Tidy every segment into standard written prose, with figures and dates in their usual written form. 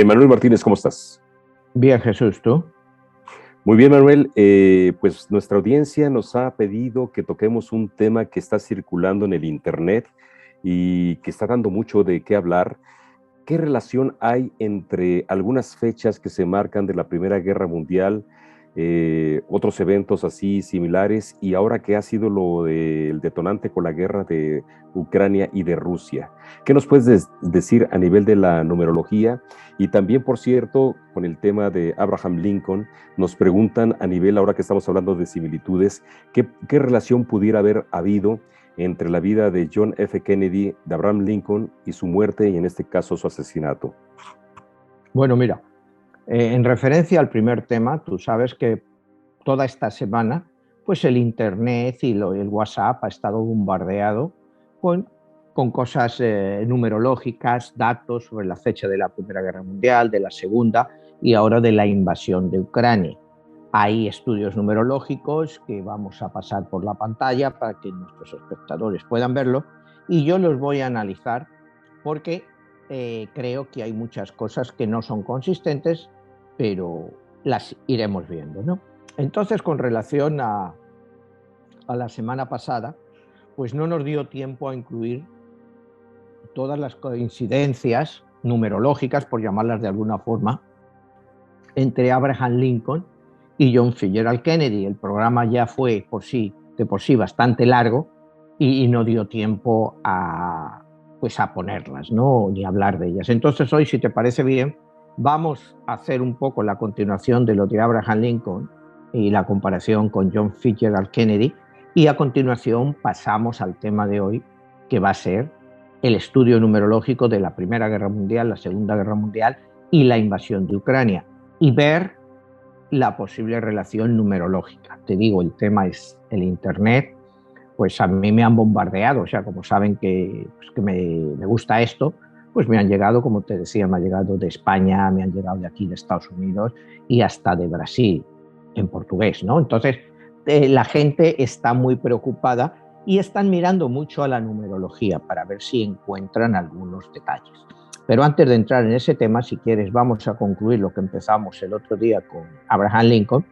Manuel Martínez, ¿cómo estás? Bien, Jesús, ¿tú? Muy bien, Manuel. Pues nuestra audiencia nos ha pedido que toquemos un tema que está circulando en el Internet y que está dando mucho de qué hablar. ¿Qué relación hay entre algunas fechas que se marcan de la Primera Guerra Mundial, otros eventos así similares, y ahora que ha sido lo del detonante con la guerra de Ucrania y de Rusia? ¿Qué nos puedes decir a nivel de la numerología? Y también, por cierto, con el tema de Abraham Lincoln, nos preguntan a nivel, ahora que estamos hablando de similitudes, ¿qué relación pudiera haber habido entre la vida de John F. Kennedy, de Abraham Lincoln y su muerte, y en este caso su asesinato? Bueno, mira, en referencia al primer tema, tú sabes que toda esta semana, pues el Internet y el WhatsApp ha estado bombardeado con cosas numerológicas, datos sobre la fecha de la Primera Guerra Mundial, de la Segunda y ahora de la invasión de Ucrania. Hay estudios numerológicos que vamos a pasar por la pantalla para que nuestros espectadores puedan verlo y yo los voy a analizar porque creo que hay muchas cosas que no son consistentes, pero las iremos viendo, ¿no? Entonces, con relación a la semana pasada, pues no nos dio tiempo a incluir todas las coincidencias numerológicas, por llamarlas de alguna forma, entre Abraham Lincoln y John Fitzgerald Kennedy. El programa ya fue de por sí bastante largo y no dio tiempo a ponerlas, ¿no? Ni hablar de ellas. Entonces hoy, si te parece bien, vamos a hacer un poco la continuación de lo de Abraham Lincoln y la comparación con John Fitzgerald Kennedy, y a continuación pasamos al tema de hoy, que va a ser el estudio numerológico de la Primera Guerra Mundial, la Segunda Guerra Mundial y la invasión de Ucrania, y ver la posible relación numerológica. Te digo, el tema es el Internet, pues a mí me han bombardeado, o sea, como saben que me gusta esto, pues me han llegado, como te decía, me han llegado de España, me han llegado de aquí, de Estados Unidos y hasta de Brasil, en portugués, ¿no? Entonces, la gente está muy preocupada y están mirando mucho a la numerología para ver si encuentran algunos detalles. Pero antes de entrar en ese tema, si quieres, vamos a concluir lo que empezamos el otro día con Abraham Lincoln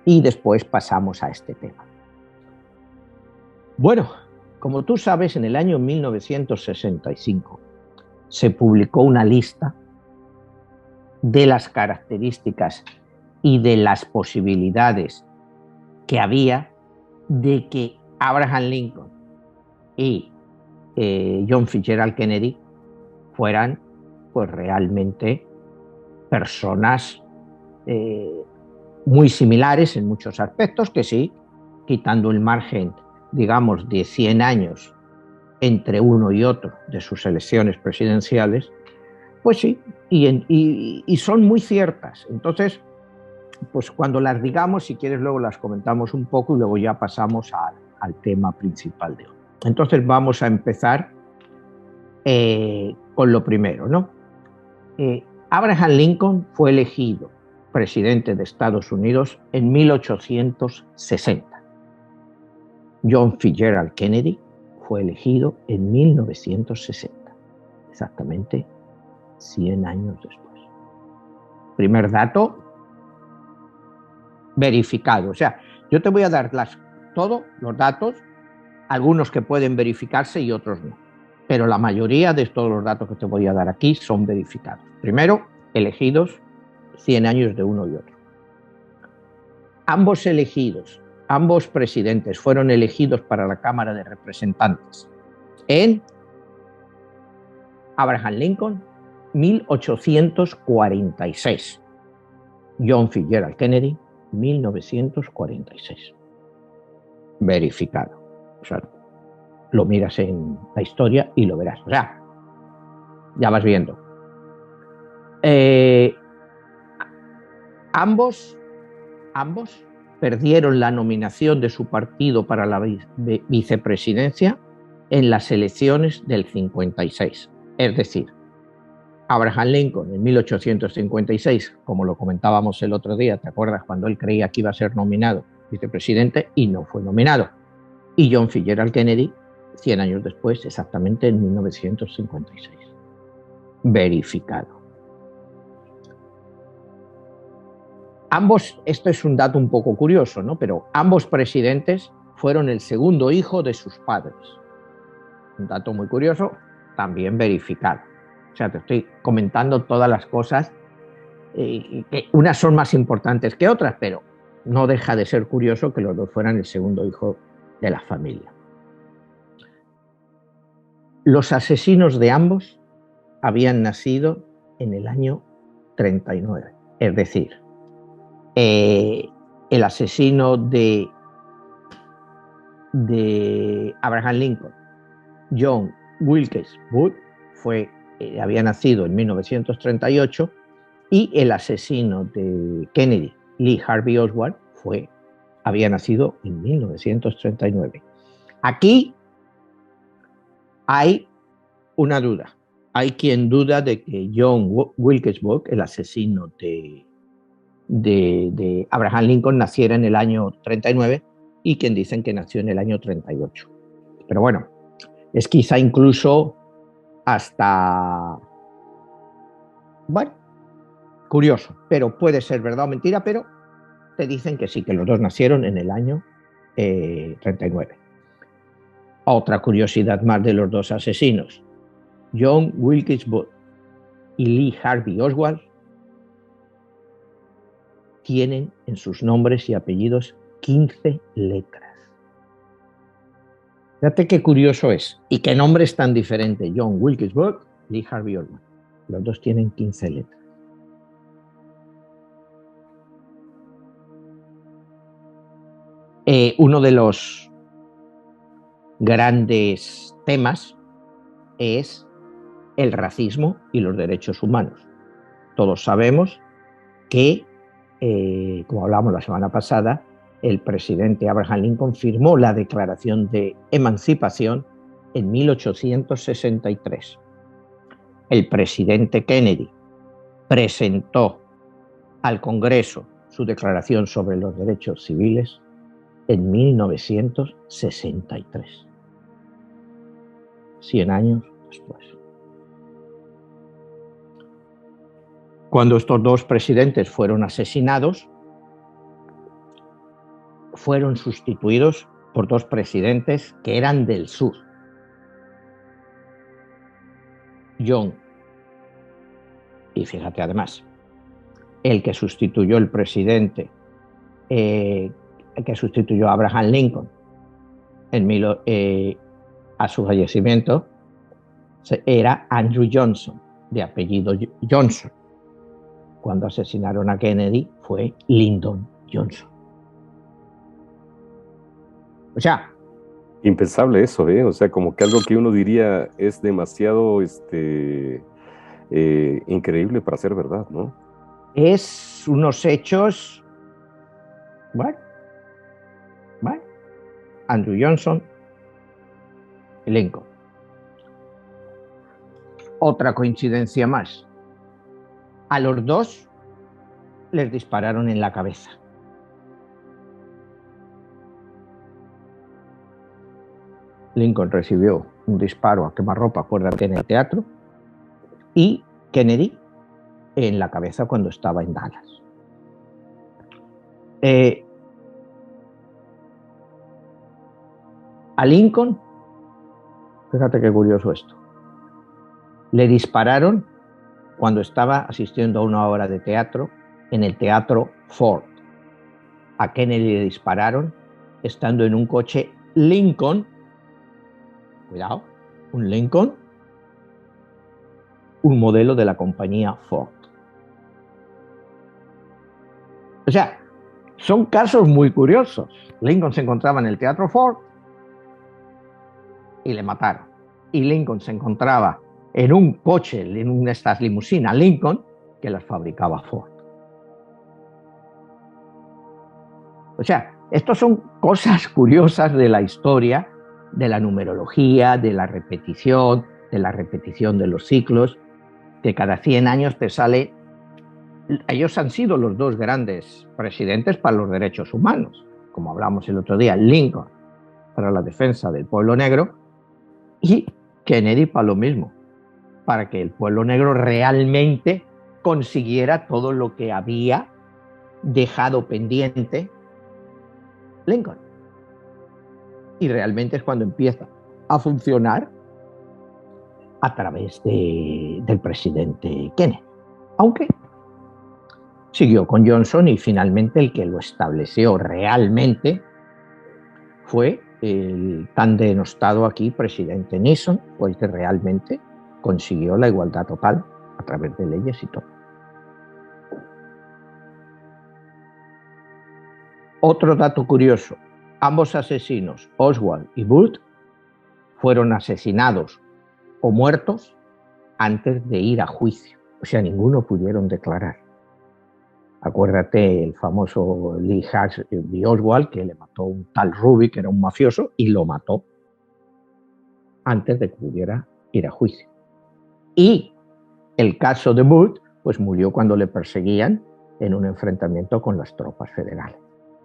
y después pasamos a este tema. Bueno, como tú sabes, en el año 1965 se publicó una lista de las características y de las posibilidades que había de que Abraham Lincoln y John Fitzgerald Kennedy fueran pues realmente personas muy similares en muchos aspectos, que sí, quitando el margen, digamos, de 100 años entre uno y otro de sus elecciones presidenciales, pues sí, y son muy ciertas. Entonces, pues cuando las digamos, si quieres, luego las comentamos un poco y luego ya pasamos al tema principal de hoy. Entonces vamos a empezar con lo primero, ¿no? Abraham Lincoln fue elegido presidente de Estados Unidos en 1860. John Fitzgerald Kennedy fue elegido en 1960, exactamente 100 años después. Primer dato verificado. O sea, yo te voy a dar todos los datos, algunos que pueden verificarse y otros no. Pero la mayoría de todos los datos que te voy a dar aquí son verificados. Primero, elegidos 100 años de uno y otro. Ambos presidentes fueron elegidos para la Cámara de Representantes en Abraham Lincoln, 1846. John Fitzgerald Kennedy, 1946. Verificado. O sea, lo miras en la historia y lo verás. O sea, ya vas viendo. Ambos perdieron la nominación de su partido para la vicepresidencia en las elecciones del 56. Es decir, Abraham Lincoln en 1856, como lo comentábamos el otro día, ¿te acuerdas? Cuando él creía que iba a ser nominado vicepresidente y no fue nominado. Y John Fitzgerald Kennedy, 100 años después, exactamente en 1956. Verificado. ambos, esto es un dato un poco curioso, ¿no? Pero ambos presidentes fueron el segundo hijo de sus padres. Un dato muy curioso, también verificado. O sea, te estoy comentando todas las cosas, que unas son más importantes que otras, pero no deja de ser curioso que los dos fueran el segundo hijo de la familia. Los asesinos de ambos habían nacido en el año 39. Es decir, el asesino de Abraham Lincoln, John Wilkes Booth, había nacido en 1938, y el asesino de Kennedy, Lee Harvey Oswald, había nacido en 1939. Aquí hay una duda. Hay quien duda de que John Wilkes Booth, el asesino de Abraham Lincoln, naciera en el año 39, y quien dicen que nació en el año 38. Pero bueno, es quizá incluso hasta, bueno, curioso, pero puede ser verdad o mentira, pero te dicen que sí, que los dos nacieron en el año 39. Otra curiosidad más de los dos asesinos: John Wilkes Booth y Lee Harvey Oswald tienen en sus nombres y apellidos 15 letras. Fíjate qué curioso es, y qué nombres tan diferentes. John Wilkes Booth, Lee Harvey Oswald. Los dos tienen 15 letras. Uno de los grandes temas es el racismo y los derechos humanos. Todos sabemos que, como hablamos la semana pasada, el presidente Abraham Lincoln firmó la Declaración de Emancipación en 1863. El presidente Kennedy presentó al Congreso su Declaración sobre los Derechos Civiles en 1963. 100 años después. Cuando estos dos presidentes fueron asesinados, fueron sustituidos por dos presidentes que eran del sur. John, y fíjate además, el que sustituyó el presidente, el que sustituyó a Abraham Lincoln a su fallecimiento, era Andrew Johnson, de apellido Johnson. Cuando asesinaron a Kennedy fue Lyndon Johnson. O sea, impensable eso, ¿eh? O sea, como que algo que uno diría es demasiado increíble para ser verdad, ¿no? Es unos hechos. Bueno, Andrew Johnson, Lincoln. Otra coincidencia más. A los dos les dispararon en la cabeza. Lincoln recibió un disparo a quemarropa, acuérdate, en el teatro, y Kennedy en la cabeza cuando estaba en Dallas. A Lincoln, fíjate qué curioso esto, le dispararon cuando estaba asistiendo a una obra de teatro en el Teatro Ford. A Kennedy le dispararon estando en un coche Lincoln, cuidado, un Lincoln, un modelo de la compañía Ford. O sea, son casos muy curiosos. Lincoln se encontraba en el Teatro Ford y le mataron. Y Lincoln se encontraba en un coche, en una de estas limusinas Lincoln, que las fabricaba Ford. O sea, estas son cosas curiosas de la historia, de la numerología, de la repetición de los ciclos, que cada 100 años te sale. Ellos han sido los dos grandes presidentes para los derechos humanos, como hablamos el otro día, Lincoln para la defensa del pueblo negro y Kennedy para lo mismo, para que el pueblo negro realmente consiguiera todo lo que había dejado pendiente Lincoln. Y realmente es cuando empieza a funcionar a través del presidente Kennedy. Aunque siguió con Johnson y finalmente el que lo estableció realmente fue el tan denostado aquí presidente Nixon, fue el que realmente consiguió la igualdad total a través de leyes y todo. Otro dato curioso, ambos asesinos, Oswald y Burt, fueron asesinados o muertos antes de ir a juicio. O sea, ninguno pudieron declarar. Acuérdate el famoso Lee Harvey Oswald, que le mató un tal Ruby, que era un mafioso, y lo mató antes de que pudiera ir a juicio. Y el caso de Burt, pues murió cuando le perseguían en un enfrentamiento con las tropas federales.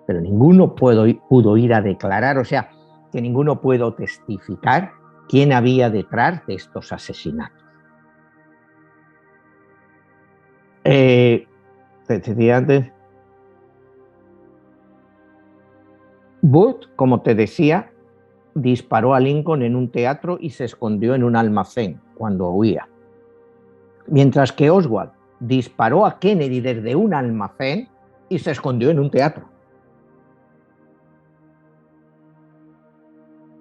Pero ninguno pudo ir a declarar, o sea, que ninguno pudo testificar quién había detrás de estos asesinatos. Te decía antes, Booth, como te decía, disparó a Lincoln en un teatro y se escondió en un almacén cuando huía. Mientras que Oswald disparó a Kennedy desde un almacén y se escondió en un teatro.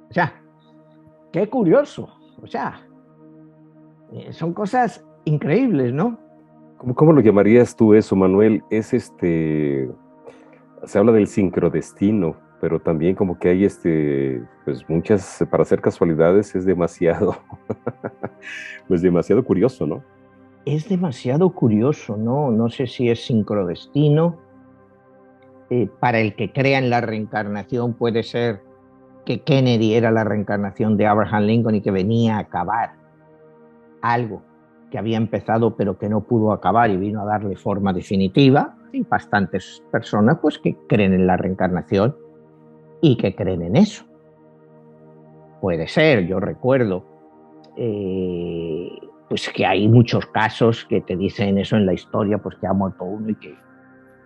O sea, qué curioso. O sea, son cosas increíbles, ¿no? ¿Cómo lo llamarías tú eso, Manuel? Se habla del sincrodestino, pero también como que hay pues muchas, para hacer casualidades es demasiado, pues demasiado curioso, ¿no? Es demasiado curioso, ¿no? No sé si es sincrodestino. Para el que crea en la reencarnación puede ser que Kennedy era la reencarnación de Abraham Lincoln y que venía a acabar algo que había empezado pero que no pudo acabar y vino a darle forma definitiva. Hay bastantes personas pues que creen en la reencarnación y que creen en eso. Puede ser, yo recuerdo pues que hay muchos casos que te dicen eso en la historia, pues que ha muerto uno y que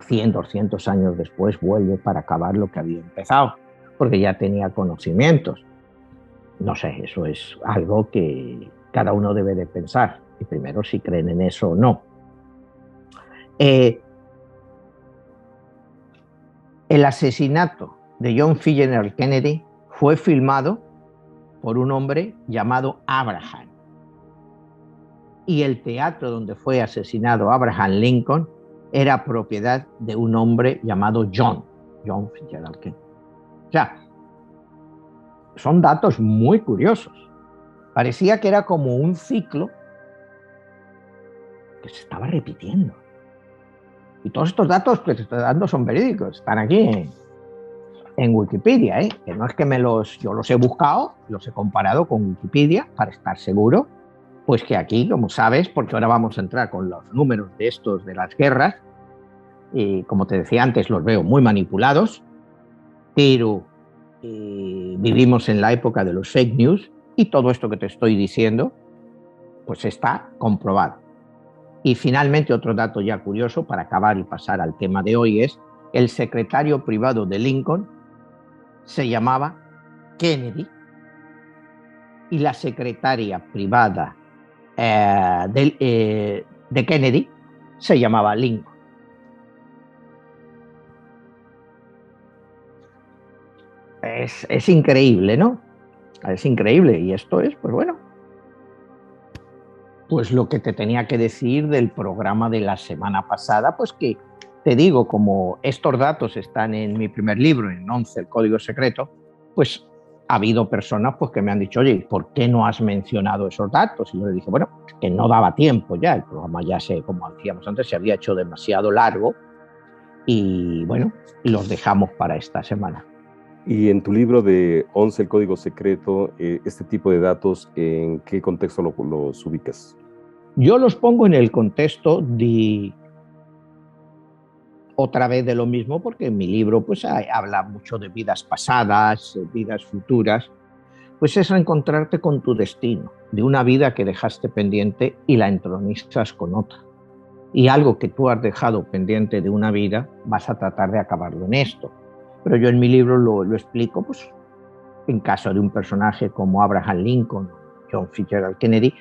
100, 200 años después vuelve para acabar lo que había empezado, porque ya tenía conocimientos. No sé, eso es algo que cada uno debe de pensar, y primero si creen en eso o no. El asesinato de John F. Kennedy fue filmado por un hombre llamado Abraham. Y el teatro donde fue asesinado Abraham Lincoln era propiedad de un hombre llamado John Fitzgerald Kennedy. O sea, son datos muy curiosos. Parecía que era como un ciclo que se estaba repitiendo. Y todos estos datos que te estoy dando son verídicos, están aquí en Wikipedia, que no es que yo los he buscado, los he comparado con Wikipedia para estar seguro, pues que aquí, como sabes, porque ahora vamos a entrar con los números de estos de las guerras, y como te decía antes, los veo muy manipulados, pero vivimos en la época de los fake news y todo esto que te estoy diciendo, pues está comprobado. Y finalmente, otro dato ya curioso para acabar y pasar al tema de hoy es el secretario privado de Lincoln se llamaba Kennedy y la secretaria privada de Kennedy se llamaba Lincoln. Es increíble, ¿no? Es increíble. Y esto es, pues bueno, pues lo que te tenía que decir del programa de la semana pasada, pues que te digo, como estos datos están en mi primer libro, en 11, el código secreto, pues ha habido personas pues, que me han dicho, oye, ¿por qué no has mencionado esos datos? Y yo le dije, bueno, es que no daba tiempo ya, el programa ya como decíamos antes, se había hecho demasiado largo y bueno, los dejamos para esta semana. Y en tu libro de 11, el código secreto, este tipo de datos, ¿en qué contexto los ubicas? Yo los pongo en el contexto de otra vez de lo mismo, porque en mi libro pues habla mucho de vidas pasadas, vidas futuras, pues es encontrarte con tu destino, de una vida que dejaste pendiente y la entronizas con otra. y algo que tú has dejado pendiente de una vida, vas a tratar de acabarlo en esto. Pero yo en mi libro lo explico, pues, en caso de un personaje como Abraham Lincoln, John Fitzgerald Kennedy,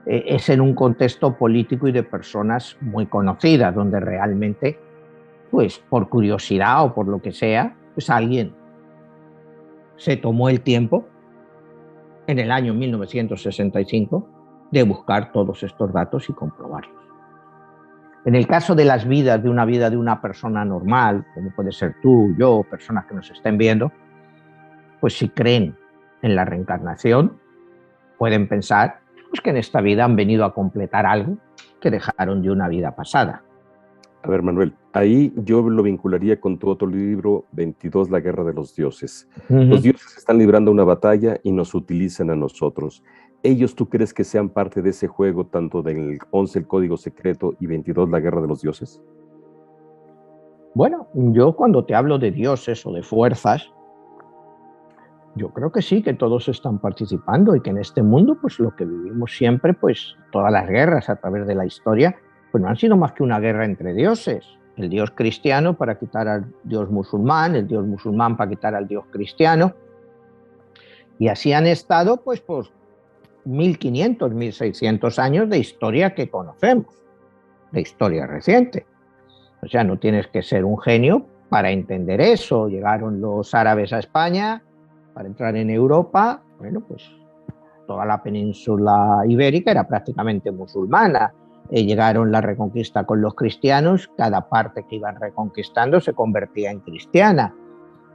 es en un contexto político y de personas muy conocidas, donde realmente, pues por curiosidad o por lo que sea, pues alguien se tomó el tiempo en el año 1965 de buscar todos estos datos y comprobarlos. En el caso de las vidas, de una persona normal, como puede ser tú, yo, personas que nos estén viendo, pues si creen en la reencarnación, pueden pensar pues, que en esta vida han venido a completar algo que dejaron de una vida pasada. A ver, Manuel, ahí yo lo vincularía con tu otro libro, 22, La Guerra de los Dioses. Los dioses están librando una batalla y nos utilizan a nosotros. ¿Ellos tú crees que sean parte de ese juego, tanto del 11, el Código Secreto, y 22, La Guerra de los Dioses? Bueno, yo cuando te hablo de dioses o de fuerzas, yo creo que sí, que todos están participando y que en este mundo, pues lo que vivimos siempre, pues todas las guerras a través de la historia, pues no han sido más que una guerra entre dioses. El dios cristiano para quitar al dios musulmán, el dios musulmán para quitar al dios cristiano. Y así han estado, pues, 1500, 1600 años de historia que conocemos, de historia reciente. O sea, no tienes que ser un genio para entender eso. Llegaron los árabes a España para entrar en Europa. Bueno, pues toda la península ibérica era prácticamente musulmana. Llegaron la reconquista con los cristianos, cada parte que iban reconquistando se convertía en cristiana.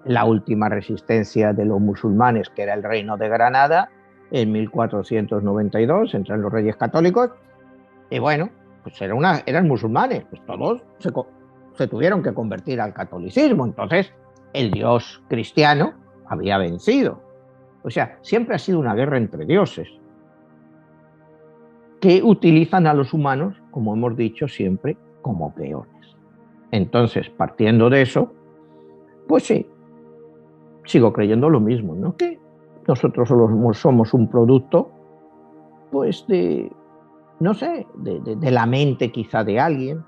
La última resistencia de los musulmanes, que era el Reino de Granada, en 1492, entran los reyes católicos, y bueno, pues eran musulmanes, pues todos se tuvieron que convertir al catolicismo. Entonces, el dios cristiano había vencido. O sea, siempre ha sido una guerra entre dioses que utilizan a los humanos, como hemos dicho siempre, como peones. Entonces, partiendo de eso, pues sí, sigo creyendo lo mismo, ¿no? Que nosotros somos un producto, pues no sé, de la mente quizá de alguien,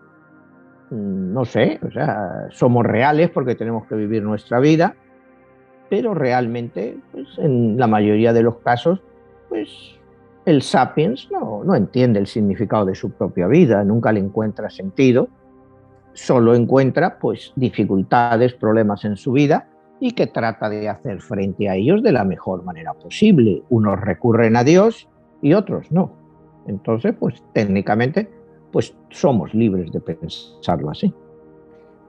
no sé, o sea, somos reales porque tenemos que vivir nuestra vida, pero realmente, pues en la mayoría de los casos, pues el sapiens no entiende el significado de su propia vida, nunca le encuentra sentido, solo encuentra pues dificultades, problemas en su vida y que trata de hacer frente a ellos de la mejor manera posible. Unos recurren a Dios y otros no. Entonces, pues técnicamente, pues somos libres de pensarlo así.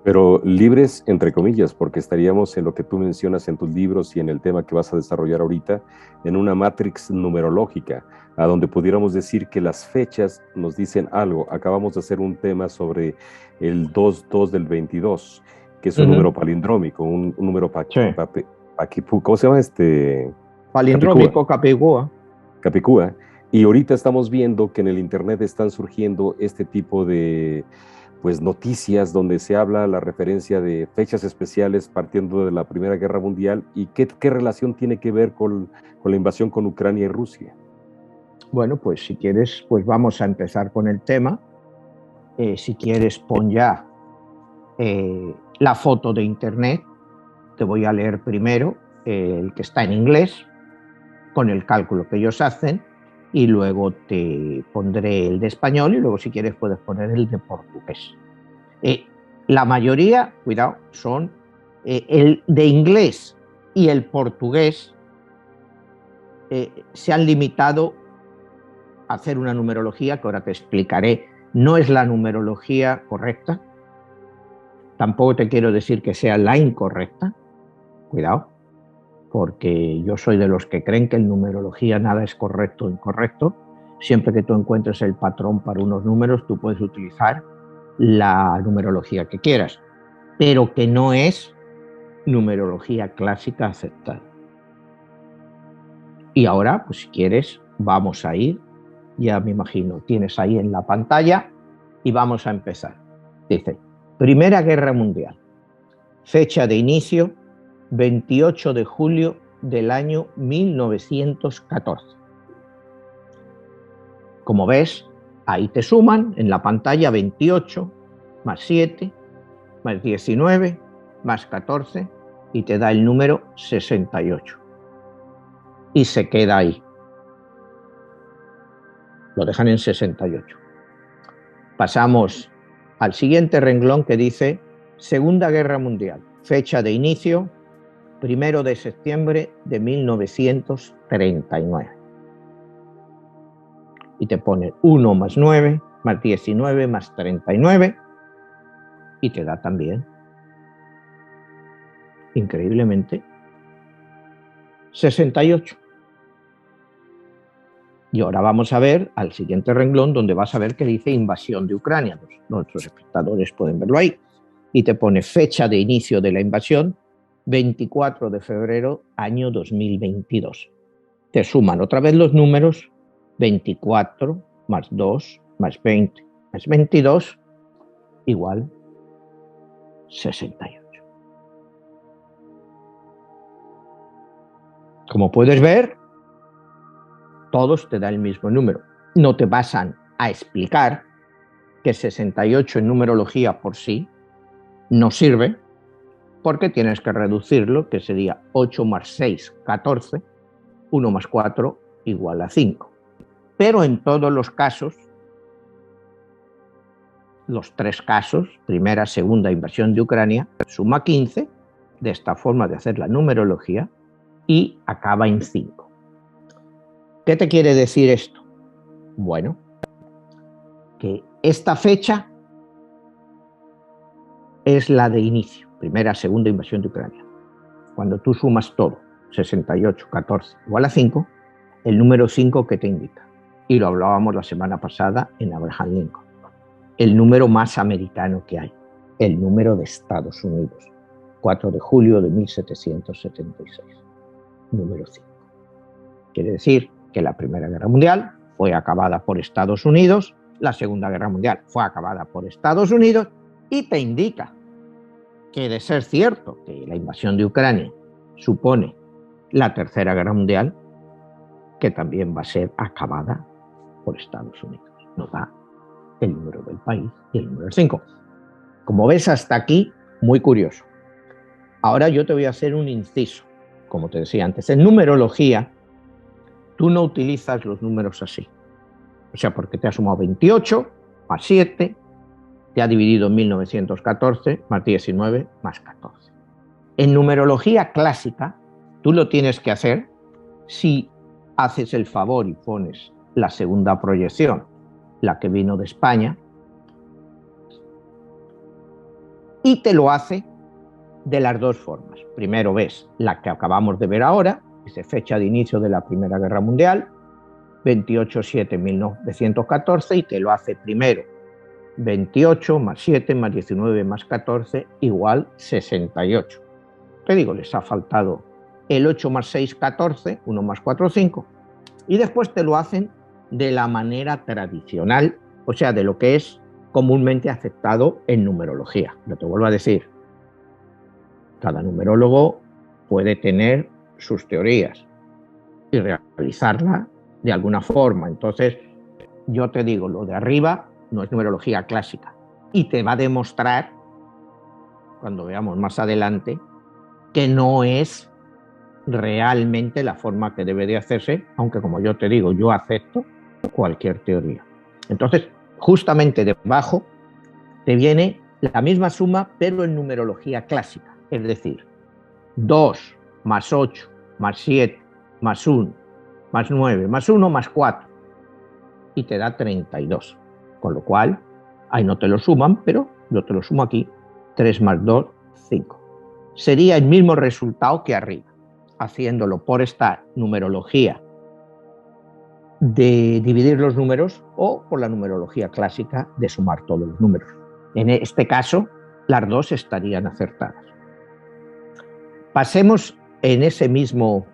Pero libres, entre comillas, porque estaríamos en lo que tú mencionas en tus libros y en el tema que vas a desarrollar ahorita, en una matrix numerológica, a donde pudiéramos decir que las fechas nos dicen algo. Acabamos de hacer un tema sobre el 22 del 22, que es un número palindrómico, un número ¿cómo se llama este? Palindrómico, Capicúa. Capicúa. Y ahorita estamos viendo que en el internet están surgiendo este tipo de pues noticias donde se habla la referencia de fechas especiales partiendo de la Primera Guerra Mundial y qué relación tiene que ver con la invasión con Ucrania y Rusia. Bueno, pues si quieres, pues vamos a empezar con el tema. Si quieres, pon ya la foto de internet. Te voy a leer primero el que está en inglés, con el cálculo que ellos hacen, y luego te pondré el de español y luego si quieres puedes poner el de portugués. La mayoría, cuidado, son el de inglés y el portugués se han limitado a hacer una numerología que ahora te explicaré. No es la numerología correcta, tampoco te quiero decir que sea la incorrecta, cuidado, porque yo soy de los que creen que en numerología nada es correcto o incorrecto. Siempre que tú encuentres el patrón para unos números, tú puedes utilizar la numerología que quieras, pero que no es numerología clásica aceptada. Y ahora, pues si quieres, vamos a ir, ya me imagino, tienes ahí en la pantalla y vamos a empezar. Dice, Primera Guerra Mundial, fecha de inicio, 28 de julio del año 1914. Como ves, Ahí te suman en la pantalla 28 más 7 más 19 más 14 y te da el número 68. Y se queda ahí. Lo dejan en 68. Pasamos al siguiente renglón que dice Segunda Guerra Mundial. Fecha de inicio, 1 de septiembre de 1939. Y te pone 1 más 9 más 19 más 39 y te da también, increíblemente, 68. Y ahora vamos a ver al siguiente renglón donde vas a ver que dice invasión de Ucrania. Nuestros espectadores pueden verlo ahí. Y te pone fecha de inicio de la invasión, 24 de febrero, año 2022. Te suman otra vez los números, 24 más 2 más 20 más 22 igual 68. Como puedes ver, todos te dan el mismo número. No te pasan a explicar que 68 en numerología por sí no sirve, porque tienes que reducirlo, que sería 8 más 6, 14, 1 más 4 igual a 5. Pero en todos los casos, los tres casos, primera, segunda invasión de Ucrania, suma 15, de esta forma de hacer la numerología, y acaba en 5. ¿Qué te quiere decir esto? Bueno, que esta fecha es la de inicio, primera, segunda invasión de Ucrania. Cuando tú sumas todo, 68, 14 igual a 5, el número 5 que te indica. Y lo hablábamos la semana pasada en Abraham Lincoln. El número más americano que hay, el número de Estados Unidos, 4 de julio de 1776, número 5. Quiere decir que la Primera Guerra Mundial fue acabada por Estados Unidos, la Segunda Guerra Mundial fue acabada por Estados Unidos y te indica que, de ser cierto que la invasión de Ucrania supone la Tercera Guerra Mundial, que también va a ser acabada por Estados Unidos. Nos da el número del país y el número 5. Como ves hasta aquí, muy curioso. Ahora yo te voy a hacer un inciso. Como te decía antes, en numerología tú no utilizas los números así. O sea, porque te ha sumado 28 más 7, te ha dividido en 1914 más 19 más 14. En numerología clásica, tú lo tienes que hacer si haces el favor y pones la segunda proyección, la que vino de España, y te lo hace de las dos formas. Primero ves la que acabamos de ver ahora, dice fecha de inicio de la Primera Guerra Mundial, 28/7/1914, y te lo hace primero 28 más 7 más 19 más 14 igual 68. Te digo, les ha faltado el 8 más 6, 14, 1 más 4, 5, y después te lo hacen de la manera tradicional, o sea, de lo que es comúnmente aceptado en numerología. Lo te vuelvo a decir, cada numerólogo puede tener sus teorías y realizarla de alguna forma. Entonces, yo te digo, lo de arriba no es numerología clásica y te va a demostrar, cuando veamos más adelante, que no es realmente la forma que debe de hacerse, aunque, como yo te digo, yo acepto cualquier teoría. Entonces, justamente debajo te viene la misma suma, pero en numerología clásica, es decir, 2 más 8 más 7 más 1 más 9 más 1 más 4, y te da 32. Con lo cual, ahí no te lo suman, pero yo te lo sumo aquí, 3 más 2, 5. Sería el mismo resultado que arriba, haciéndolo por esta numerología de dividir los números o por la numerología clásica de sumar todos los números. En este caso, las dos estarían acertadas. Pasemos en ese mismo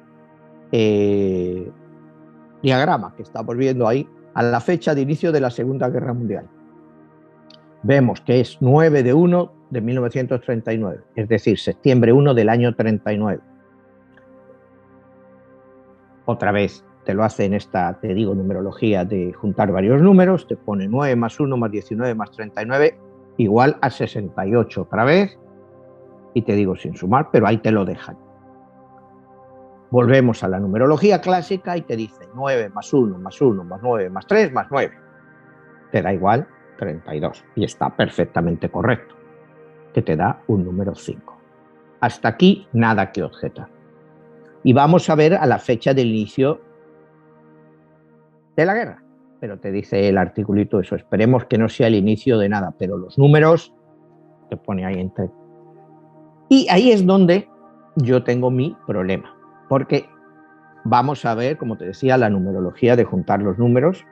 diagrama que estamos viendo ahí a la fecha de inicio de la Segunda Guerra Mundial. Vemos que es 9/1/1939, es decir, septiembre 1 del año 39. Otra vez, te lo hace en esta, te digo, numerología de juntar varios números, te pone 9 más 1 más 19 más 39 igual a 68 otra vez, y te digo sin sumar, pero ahí te lo dejan. Volvemos a la numerología clásica y te dice 9 más 1 más 1 más 9 más 3 más 9. Te da igual 32 y está perfectamente correcto, que te da un número 5. Hasta aquí nada que objetar. Y vamos a ver a la fecha del inicio de la guerra. Pero te dice el articulito eso, esperemos que no sea el inicio de nada, pero los números te pone ahí entre. Y ahí es donde yo tengo mi problema, porque vamos a ver, como te decía, la numerología de juntar los números,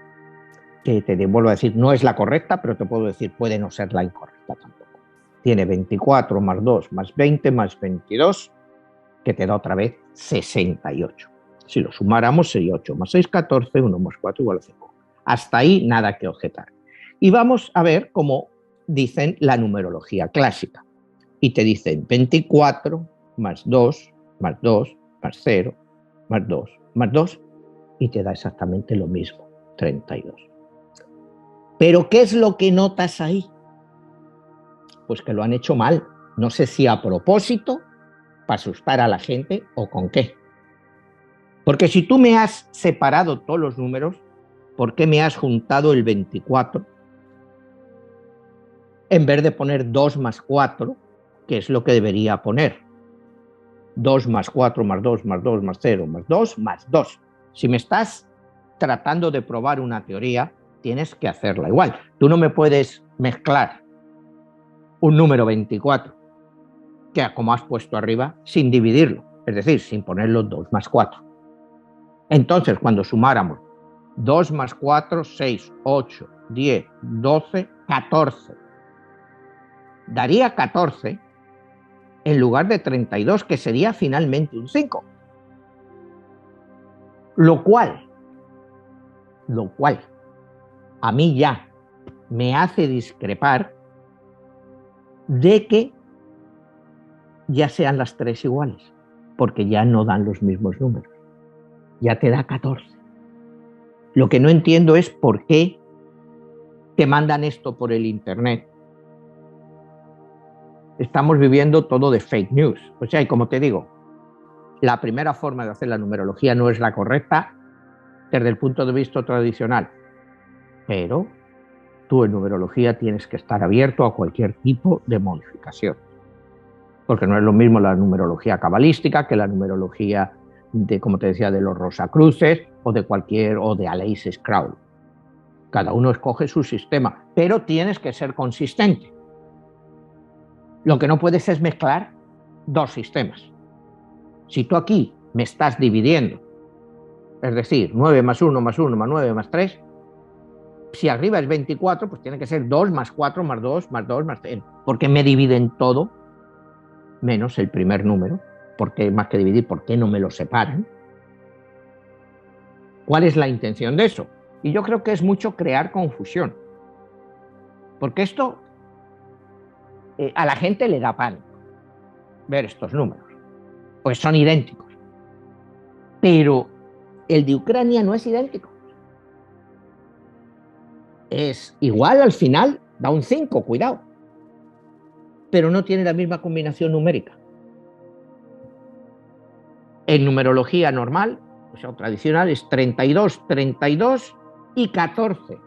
que te vuelvo a decir, no es la correcta, pero te puedo decir, puede no ser la incorrecta tampoco. Tiene 24 más 2 más 20 más 22, que te da otra vez 68. Si lo sumáramos sería 8 más 6, 14, 1 más 4 igual a 5. Hasta ahí nada que objetar. Y vamos a ver cómo dicen la numerología clásica. Y te dicen 24 más 2 más 2 más 0 más 2 más 2 y te da exactamente lo mismo, 32. Pero ¿qué es lo que notas ahí? Pues que lo han hecho mal. No sé si a propósito, para asustar a la gente o con qué. Porque si tú me has separado todos los números, ¿por qué me has juntado el 24? En vez de poner 2 más 4, que es lo que debería poner. 2 más 4 más 2 más 2 más 0 más 2 más 2. Si me estás tratando de probar una teoría, tienes que hacerla igual. Tú no me puedes mezclar un número 24, que como has puesto arriba, sin dividirlo, es decir, sin ponerlo 2 más 4. Entonces, cuando sumáramos 2 más 4, 6, 8, 10, 12, 14. Daría 14 en lugar de 32, que sería finalmente un 5. Lo cual, a mí ya me hace discrepar de que ya sean las 3 iguales, porque ya no dan los mismos números. Ya te da 14. Lo que no entiendo es por qué te mandan esto por el internet. Estamos viviendo todo de fake news. O sea, y como te digo, la primera forma de hacer la numerología no es la correcta desde el punto de vista tradicional. Pero tú en numerología tienes que estar abierto a cualquier tipo de modificación. Porque no es lo mismo la numerología cabalística que la numerología de, como te decía, de los Rosacruces o de Aleister Crowley. Cada uno escoge su sistema, pero tienes que ser consistente. Lo que no puedes es mezclar dos sistemas. Si tú aquí me estás dividiendo, es decir, 9 más 1 más 1 más 9 más 3, si arriba es 24, pues tiene que ser 2 más 4 más 2 más 2 más 3, porque me dividen todo menos el primer número. Porque más que dividir, ¿por qué no me lo separan? ¿Cuál es la intención de eso? Y yo creo que es mucho crear confusión. Porque esto a la gente le da pánico ver estos números, pues son idénticos. Pero el de Ucrania no es idéntico. Es igual al final, da un 5, cuidado. Pero no tiene la misma combinación numérica. En numerología normal, o sea, tradicional, es 32, 32 y 14.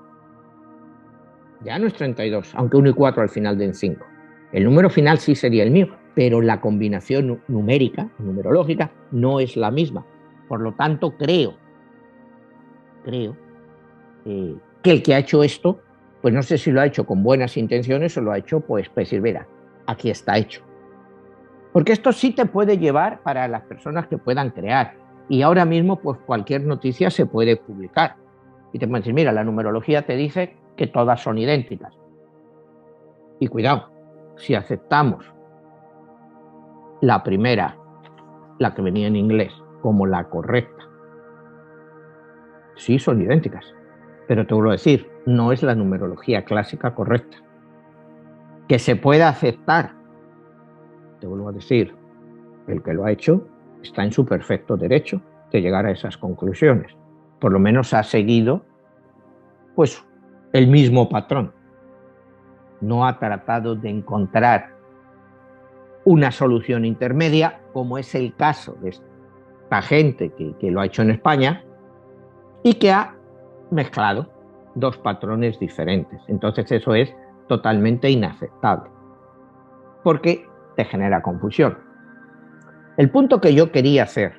Ya no es 32, aunque 1 y 4 al final den 5. El número final sí sería el mío, pero la combinación numérica, numerológica, no es la misma. Por lo tanto, creo que el que ha hecho esto, pues no sé si lo ha hecho con buenas intenciones o lo ha hecho pues decir, mira, aquí está hecho. Porque esto sí te puede llevar para las personas que puedan crear. Y ahora mismo pues cualquier noticia se puede publicar. Y te pueden decir, mira, la numerología te dice que todas son idénticas. Y cuidado, si aceptamos la primera, la que venía en inglés, como la correcta, sí son idénticas. Pero te vuelvo a decir, no es la numerología clásica correcta. Que se pueda aceptar, te vuelvo a decir, el que lo ha hecho está en su perfecto derecho de llegar a esas conclusiones. por lo menos ha seguido pues el mismo patrón. No ha tratado de encontrar una solución intermedia, como es el caso de esta gente que lo ha hecho en España y que ha mezclado dos patrones diferentes. Entonces eso es totalmente inaceptable, porque te genera confusión. El punto que yo quería hacer,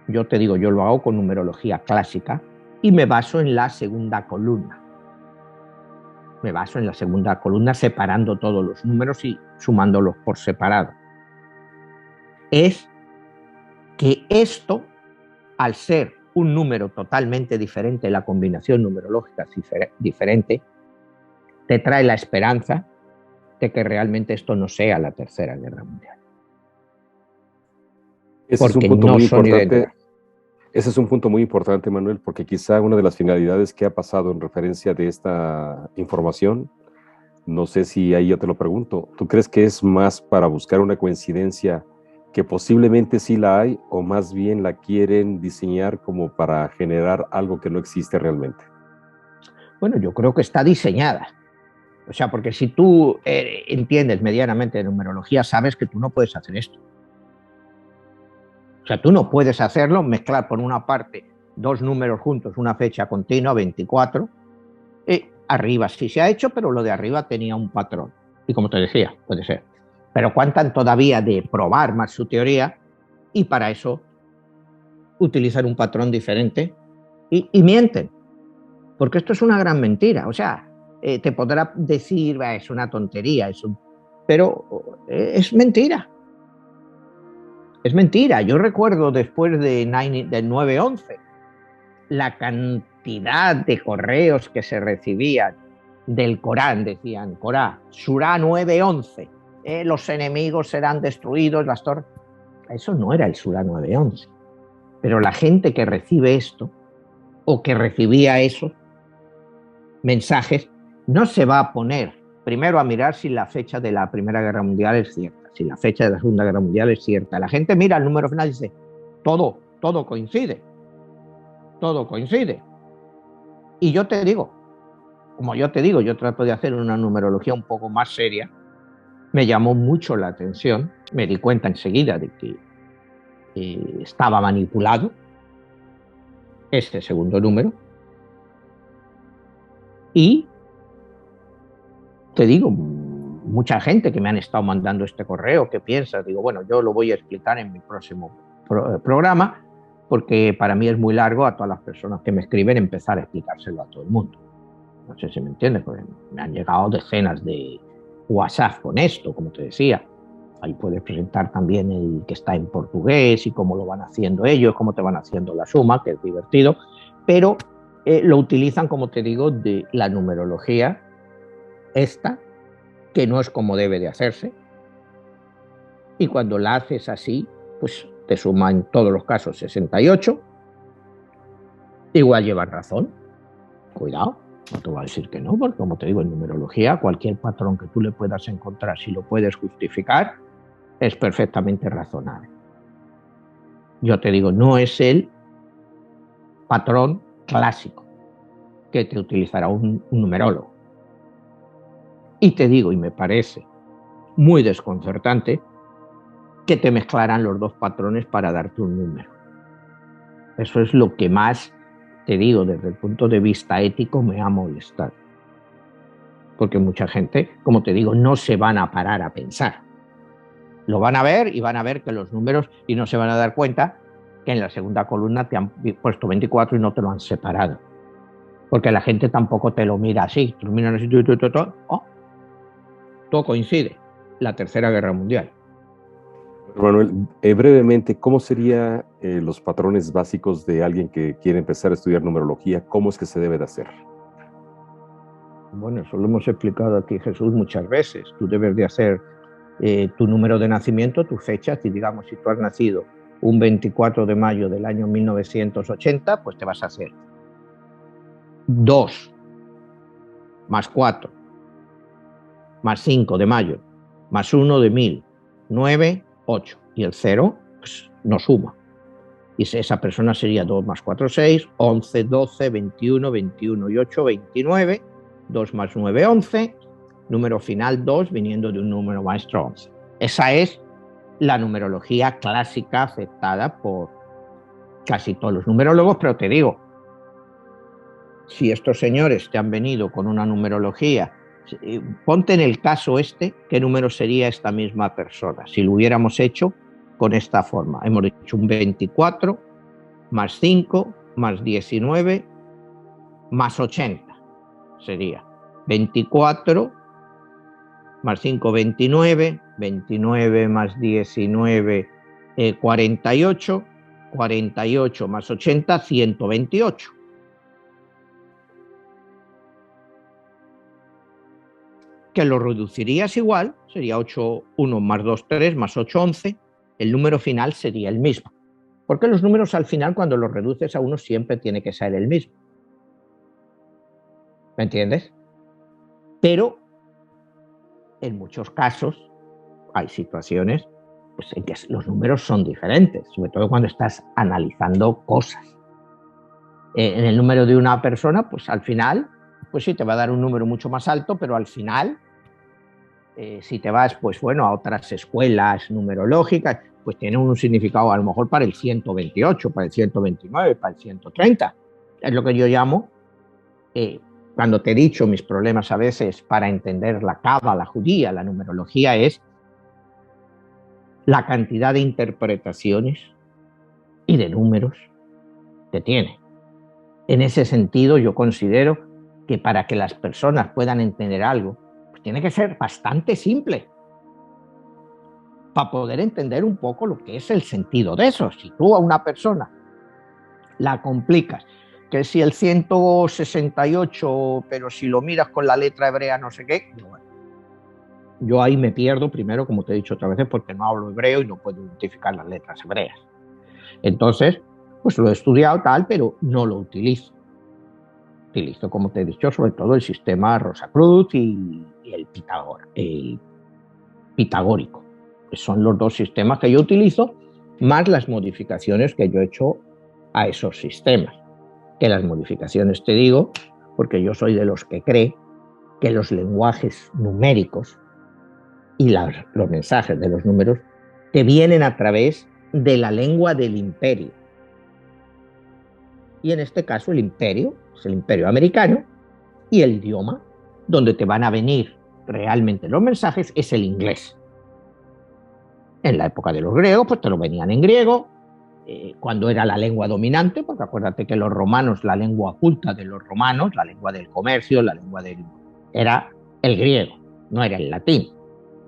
yo te digo, yo lo hago con numerología clásica y me baso en la segunda columna. Me baso en la segunda columna separando todos los números y sumándolos por separado. Es que esto, al ser un número totalmente diferente, la combinación numerológica es diferente, te trae la esperanza de que realmente esto no sea la Tercera Guerra Mundial. Ese es un Porque punto no muy son importante. idénticas. Ese es un punto muy importante, Manuel, porque quizá una de las finalidades que ha pasado en referencia de esta información, no sé si ahí yo te lo pregunto, ¿tú crees que es más para buscar una coincidencia que posiblemente sí la hay, o más bien la quieren diseñar como para generar algo que no existe realmente? Bueno, yo creo que está diseñada. O sea, porque si tú entiendes medianamente de numerología, sabes que tú no puedes hacer esto. O sea, tú no puedes hacerlo, mezclar por una parte dos números juntos, una fecha continua, 24, arriba sí se ha hecho, pero lo de arriba tenía un patrón. Y como te decía, puede ser. Pero cuentan todavía de probar más su teoría y para eso utilizar un patrón diferente y mienten. Porque esto es una gran mentira. O sea, te podrá decir, es una tontería, pero es mentira. Es mentira. Yo recuerdo después del 9/11 la cantidad de correos que se recibían del Corán, decían, Corán, Surah 9/11, los enemigos serán destruidos, las torres. Eso no era el Surah 9/11. Pero la gente que recibe esto, o que recibía esos mensajes, no se va a poner primero a mirar si la fecha de la Primera Guerra Mundial es cierta, si la fecha de la Segunda Guerra Mundial es cierta. La gente mira el número final y dice, todo coincide, todo coincide. Y yo te digo, como yo te digo, yo trato de hacer una numerología un poco más seria, me llamó mucho la atención, me di cuenta enseguida de que estaba manipulado este segundo número, y te digo, mucha gente que me han estado mandando este correo, ¿qué piensas? Digo, bueno, yo lo voy a explicar en mi próximo programa, porque para mí es muy largo a todas las personas que me escriben empezar a explicárselo a todo el mundo. No sé si me entiendes, porque me han llegado decenas de WhatsApp con esto, como te decía. Ahí puedes presentar también el que está en portugués y cómo lo van haciendo ellos, cómo te van haciendo la suma, que es divertido, pero lo utilizan, como te digo, de la numerología esta, que no es como debe de hacerse, y cuando la haces así, pues te suma en todos los casos 68, igual llevas razón, cuidado, no te voy a decir que no, porque como te digo, en numerología, cualquier patrón que tú le puedas encontrar, si lo puedes justificar, es perfectamente razonable. Yo te digo, no es el patrón clásico que te utilizará un numerólogo. Y te digo, y me parece muy desconcertante, que te mezclaran los dos patrones para darte un número. Eso es lo que más, te digo, desde el punto de vista ético me ha molestado. Porque mucha gente, como te digo, no se van a parar a pensar. Lo van a ver y van a ver que los números, y no se van a dar cuenta que en la segunda columna te han puesto 24 y no te lo han separado. Porque la gente tampoco te lo mira así. Tú miras así, todo coincide. La Tercera Guerra Mundial. Manuel, brevemente, ¿cómo serían los patrones básicos de alguien que quiere empezar a estudiar numerología? ¿Cómo es que se debe de hacer? Bueno, eso lo hemos explicado aquí, Jesús, muchas veces. Tú debes de hacer tu número de nacimiento, tus fechas, y digamos, si tú has nacido un 24 de mayo del año 1980, pues te vas a hacer 2 más 4 más 5 de mayo más 1 de 1000, 9, 8. Y el 0 pues, no suma. y esa persona sería 2 más 4, 6, 11, 12, 21, 21 y 8, 29, 2 más 9, 11, número final 2 viniendo de un número maestro 11. Esa es la numerología clásica aceptada por casi todos los numerólogos, pero te digo, si estos señores te han venido con una numerología, ponte en el caso este, ¿qué número sería esta misma persona? Si lo hubiéramos hecho con esta forma. Hemos dicho un 24 más 5 más 19 más 80. Sería 24 más 5, 29, 29 más 19, 48, 48 más 80, 128. Que lo reducirías igual, sería 8, 1 más 2, 3, más 8, 11, el número final sería el mismo. Porque los números al final, cuando los reduces a uno, siempre tiene que ser el mismo. ¿Me entiendes? Pero en muchos casos hay situaciones pues, en que los números son diferentes, sobre todo cuando estás analizando cosas. En el número de una persona, pues al final, pues sí, te va a dar un número mucho más alto, pero al final, si te vas, pues bueno, a otras escuelas numerológicas, pues tiene un significado a lo mejor para el 128, para el 129, para el 130. Es lo que yo llamo, cuando te he dicho mis problemas a veces para entender la cábala judía, la numerología es la cantidad de interpretaciones y de números que tiene. En ese sentido, yo considero que para que las personas puedan entender algo, pues tiene que ser bastante simple para poder entender un poco lo que es el sentido de eso. Si tú a una persona la complicas, que si el 168, pero si lo miras con la letra hebrea no sé qué, yo ahí me pierdo primero, como te he dicho otras veces, porque no hablo hebreo y no puedo identificar las letras hebreas. Entonces, pues lo he estudiado tal, pero no lo utilizo. Utilizo, como te he dicho, sobre todo el sistema Rosacruz y el pitagórico. Son los dos sistemas que yo utilizo, más las modificaciones que yo he hecho a esos sistemas. Que las modificaciones, te digo, porque yo soy de los que cree que los lenguajes numéricos y los mensajes de los números te vienen a través de la lengua del imperio. Y en este caso el imperio es el imperio americano y el idioma donde te van a venir realmente los mensajes es el inglés. En la época de los griegos, pues te lo venían en griego, cuando era la lengua dominante, porque acuérdate que los romanos, la lengua culta de los romanos, la lengua del comercio, la lengua era el griego, no era el latín.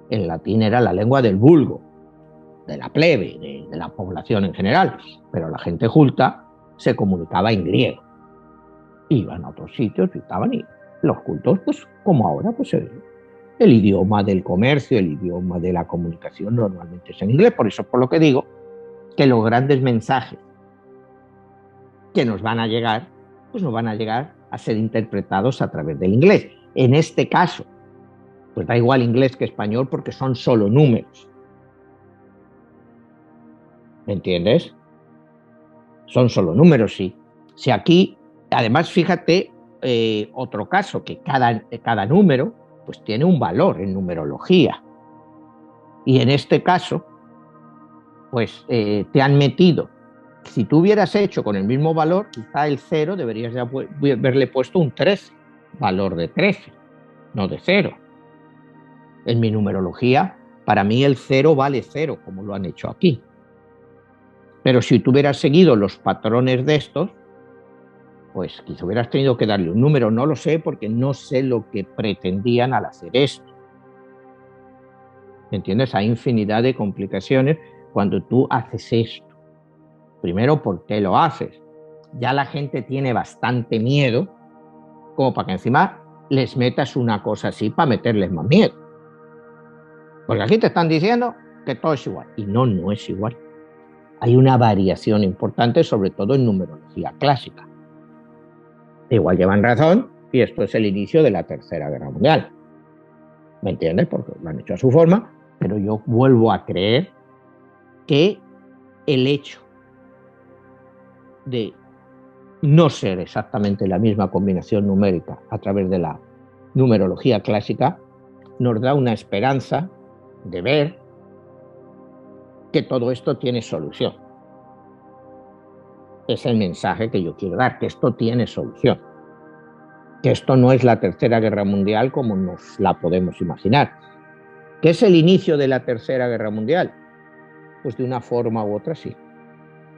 El latín era la lengua del vulgo, de la plebe, de la población en general, pero la gente culta se comunicaba en griego. Iban a otros sitios y estaban, y los cultos, pues como ahora, pues el idioma del comercio, el idioma de la comunicación normalmente es en inglés. Por eso es por lo que digo que los grandes mensajes que nos van a llegar, pues nos van a llegar a ser interpretados a través del inglés. En este caso, pues da igual inglés que español porque son solo números. ¿Me entiendes? Son solo números, sí. Si aquí, además, fíjate, otro caso, que cada número pues tiene un valor en numerología. Y en este caso, pues te han metido. Si tú hubieras hecho con el mismo valor, quizá el 0 deberías de haberle puesto un 13, valor de 13, no de 0. En mi numerología, para mí el 0 vale 0, como lo han hecho aquí. Pero si tú hubieras seguido los patrones de estos, pues quizá hubieras tenido que darle un número, no lo sé, porque no sé lo que pretendían al hacer esto. ¿Entiendes? Hay infinidad de complicaciones cuando tú haces esto. Primero, ¿por qué lo haces? Ya la gente tiene bastante miedo, como para que encima les metas una cosa así para meterles más miedo. Porque aquí te están diciendo que todo es igual. Y no, no es igual. Hay una variación importante, sobre todo en numerología clásica. Igual llevan razón, y esto es el inicio de la Tercera Guerra Mundial. ¿Me entiendes? Porque lo han hecho a su forma, pero yo vuelvo a creer que el hecho de no ser exactamente la misma combinación numérica a través de la numerología clásica, nos da una esperanza de ver que todo esto tiene solución. Es el mensaje que yo quiero dar, que esto tiene solución. Que esto no es la Tercera Guerra Mundial como nos la podemos imaginar. ¿Qué es el inicio de la Tercera Guerra Mundial? Pues de una forma u otra sí.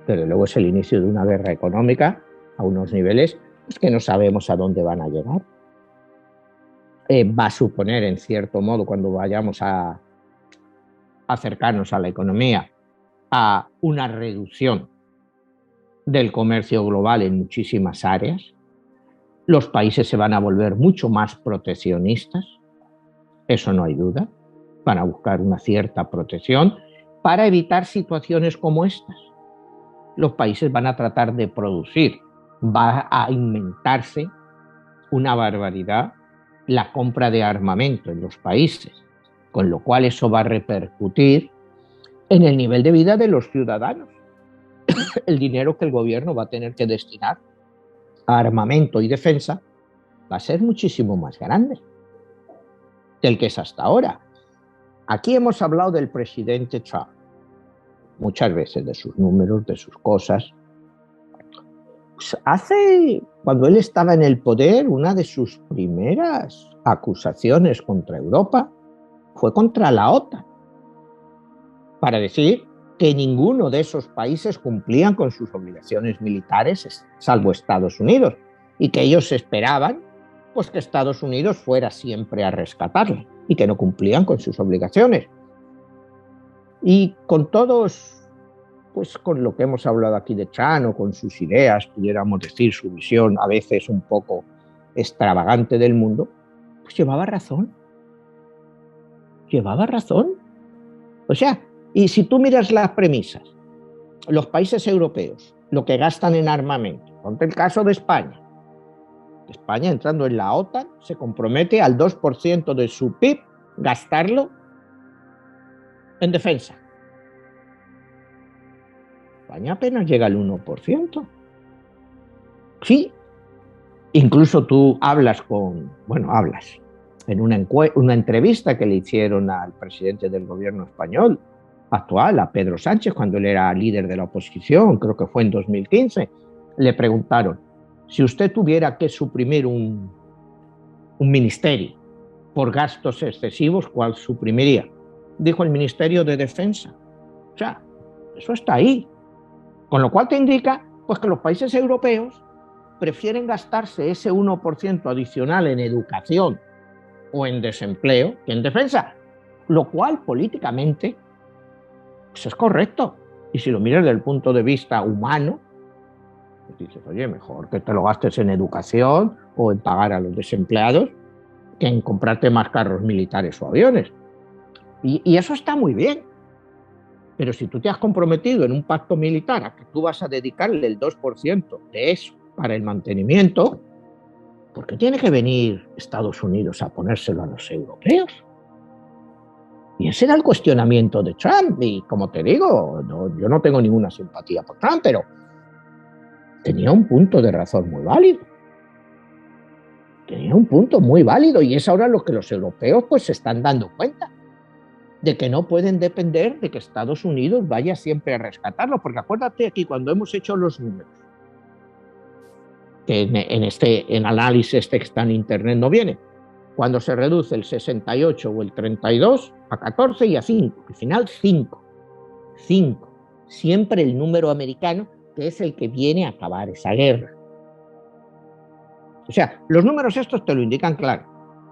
Desde luego es el inicio de una guerra económica a unos niveles pues, que no sabemos a dónde van a llegar. Va a suponer, en cierto modo, cuando vayamos a acercarnos a la economía, a una reducción del comercio global en muchísimas áreas. Los países se van a volver mucho más proteccionistas, eso no hay duda. Van a buscar una cierta protección para evitar situaciones como estas. Los países van a tratar de producir, va a inventarse una barbaridad la compra de armamento en los países, con lo cual eso va a repercutir en el nivel de vida de los ciudadanos. El dinero que el gobierno va a tener que destinar a armamento y defensa va a ser muchísimo más grande del que es hasta ahora. Aquí hemos hablado del presidente Trump muchas veces, de sus números, de sus cosas. Pues cuando él estaba en el poder, una de sus primeras acusaciones contra Europa fue contra la OTAN, para decir que ninguno de esos países cumplían con sus obligaciones militares, salvo Estados Unidos, y que ellos esperaban pues, que Estados Unidos fuera siempre a rescatarle y que no cumplían con sus obligaciones. Y con todos, pues con lo que hemos hablado aquí de Trump, o con sus ideas, pudiéramos decir, su visión a veces un poco extravagante del mundo, pues llevaba razón. Llevaba razón. O sea, y si tú miras las premisas, los países europeos, lo que gastan en armamento, ponte el caso de España. España, entrando en la OTAN, se compromete al 2% de su PIB gastarlo en defensa. España apenas llega al 1%. Sí, incluso tú hablas en una entrevista que le hicieron al presidente del gobierno español actual, a Pedro Sánchez, cuando él era líder de la oposición, creo que fue en 2015, le preguntaron, si usted tuviera que suprimir un ministerio por gastos excesivos, ¿cuál suprimiría? Dijo el Ministerio de Defensa. O sea, eso está ahí. Con lo cual te indica pues, que los países europeos prefieren gastarse ese 1% adicional en educación o en desempleo que en defensa, lo cual políticamente pues es correcto. Y si lo miras desde el punto de vista humano, pues dices, oye, mejor que te lo gastes en educación o en pagar a los desempleados que en comprarte más carros militares o aviones. Y eso está muy bien. Pero si tú te has comprometido en un pacto militar a que tú vas a dedicarle el 2% de eso para el mantenimiento, ¿por qué tiene que venir Estados Unidos a ponérselo a los europeos? Y ese era el cuestionamiento de Trump. Y como te digo, yo no tengo ninguna simpatía por Trump, pero tenía un punto de razón muy válido. Tenía un punto muy válido y es ahora lo que los europeos pues se están dando cuenta, de que no pueden depender de que Estados Unidos vaya siempre a rescatarlo, porque acuérdate aquí cuando hemos hecho los números, que en análisis que está en internet no viene, cuando se reduce el 68 o el 32 a 14 y a 5, al final 5, siempre el número americano, que es el que viene a acabar esa guerra. O sea, los números estos te lo indican claro.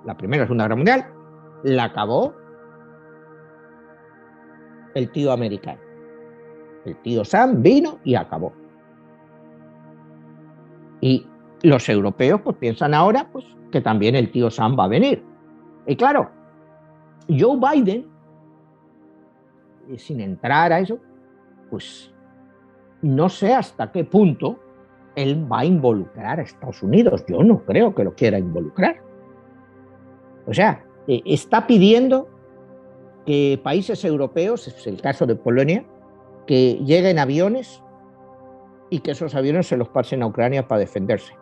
La Primera y Segunda Guerra Mundial la acabó el tío americano. El tío Sam vino y acabó. Y los europeos pues piensan ahora pues, que también el tío Sam va a venir. Y claro, Joe Biden, sin entrar a eso, pues no sé hasta qué punto él va a involucrar a Estados Unidos. Yo no creo que lo quiera involucrar. O sea, está pidiendo que países europeos, es el caso de Polonia, que lleguen aviones y que esos aviones se los pasen a Ucrania para defenderse.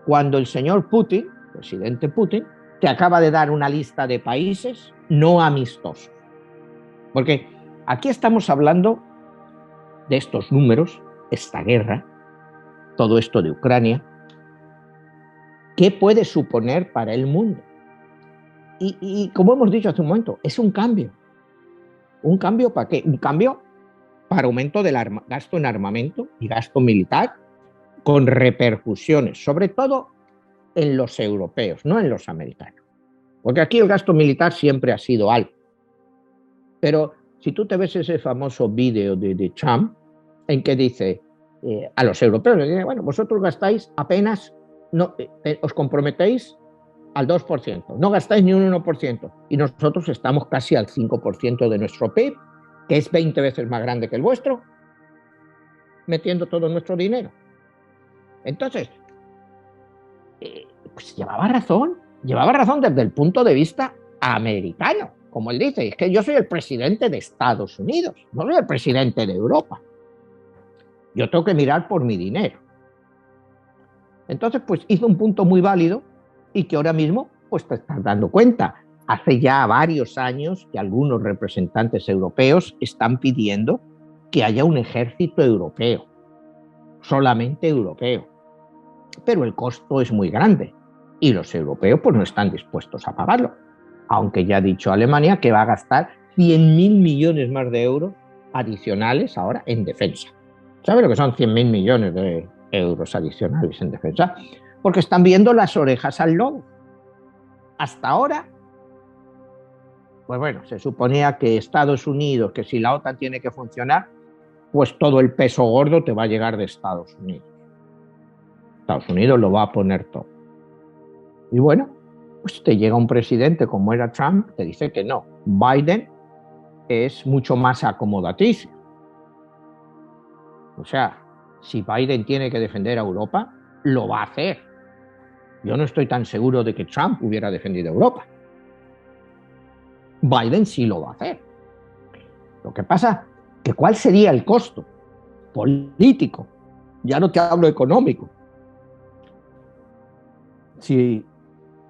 Cuando el señor Putin, presidente Putin, te acaba de dar una lista de países no amistosos. Porque aquí estamos hablando de estos números, esta guerra, todo esto de Ucrania, ¿qué puede suponer para el mundo? Y como hemos dicho hace un momento, es un cambio. ¿Un cambio para qué? Un cambio para aumento del gasto en armamento y gasto militar, con repercusiones, sobre todo en los europeos, no en los americanos. Porque aquí el gasto militar siempre ha sido alto. Pero si tú te ves ese famoso vídeo de Trump, en que dice a los europeos, les dice, bueno, vosotros gastáis apenas, no, os comprometéis al 2%, no gastáis ni un 1%, y nosotros estamos casi al 5% de nuestro PIB, que es 20 veces más grande que el vuestro, metiendo todo nuestro dinero. Entonces, pues llevaba razón desde el punto de vista americano. Como él dice, es que yo soy el presidente de Estados Unidos, no soy el presidente de Europa. Yo tengo que mirar por mi dinero. Entonces, pues hizo un punto muy válido y que ahora mismo pues te estás dando cuenta. Hace ya varios años que algunos representantes europeos están pidiendo que haya un ejército europeo, solamente europeo. Pero el costo es muy grande y los europeos pues no están dispuestos a pagarlo. Aunque ya ha dicho Alemania que va a gastar 100.000 millones más de euros adicionales ahora en defensa. ¿Sabe lo que son 100.000 millones de euros adicionales en defensa? Porque están viendo las orejas al lobo. Hasta ahora, pues bueno, se suponía que Estados Unidos, que si la OTAN tiene que funcionar, pues todo el peso gordo te va a llegar de Estados Unidos. Estados Unidos lo va a poner todo. Y bueno, pues te llega un presidente como era Trump, te dice que no. Biden es mucho más acomodaticio. O sea, si Biden tiene que defender a Europa, lo va a hacer. Yo no estoy tan seguro de que Trump hubiera defendido a Europa. Biden sí lo va a hacer. Lo que pasa que ¿cuál sería el costo político? Ya no te hablo económico. Si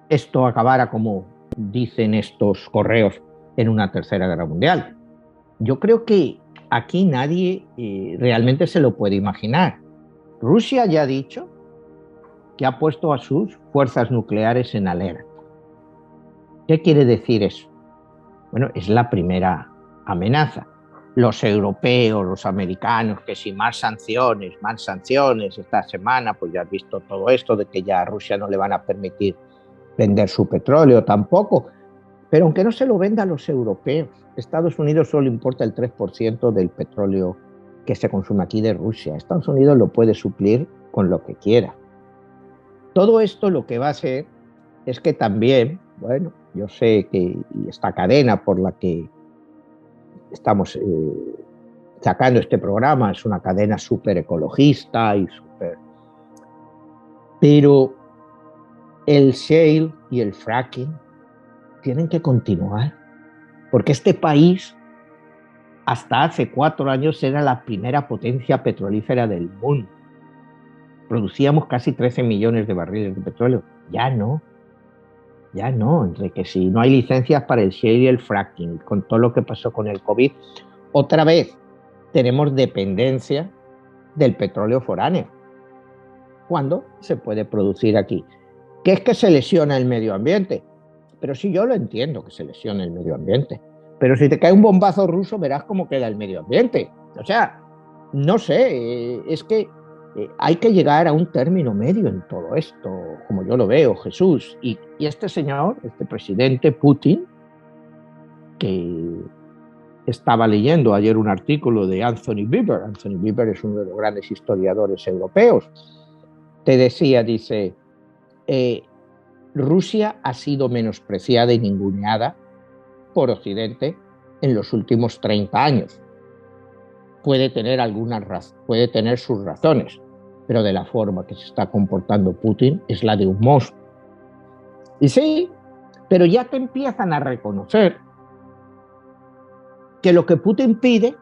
esto acabara, como dicen estos correos, en una tercera guerra mundial. Yo creo que aquí nadie realmente se lo puede imaginar. Rusia ya ha dicho que ha puesto a sus fuerzas nucleares en alerta. ¿Qué quiere decir eso? Bueno, es la primera amenaza. Los europeos, los americanos, que si más sanciones, esta semana pues ya has visto todo esto de que ya a Rusia no le van a permitir vender su petróleo tampoco, pero aunque no se lo venda a los europeos, Estados Unidos solo importa el 3% del petróleo que se consume aquí de Rusia. Estados Unidos lo puede suplir con lo que quiera. Todo esto lo que va a hacer es que también, bueno, yo sé que esta cadena por la que estamos sacando este programa es una cadena súper ecologista y súper... Pero el shale y el fracking tienen que continuar, porque este país hasta hace 4 años era la primera potencia petrolífera del mundo. Producíamos casi 13 millones de barriles de petróleo. Ya no, entre que si no hay licencias para el shale y el fracking, con todo lo que pasó con el COVID, otra vez tenemos dependencia del petróleo foráneo. ¿Cuándo se puede producir aquí? ¿Qué es que se lesiona el medio ambiente? Pero sí, yo lo entiendo que se lesiona el medio ambiente. Pero si te cae un bombazo ruso, verás cómo queda el medio ambiente. O sea, no sé, es que hay que llegar a un término medio en todo esto, como yo lo veo, Jesús. Y este señor, este presidente Putin, que estaba leyendo ayer un artículo de Anthony Beeber. Anthony Beeber es uno de los grandes historiadores europeos. Te decía, dice, Rusia ha sido menospreciada y ninguneada por Occidente en los últimos 30 años. Puede tener sus razones, pero de la forma que se está comportando Putin es la de un monstruo. Y sí, pero ya te empiezan a reconocer que lo que Putin pide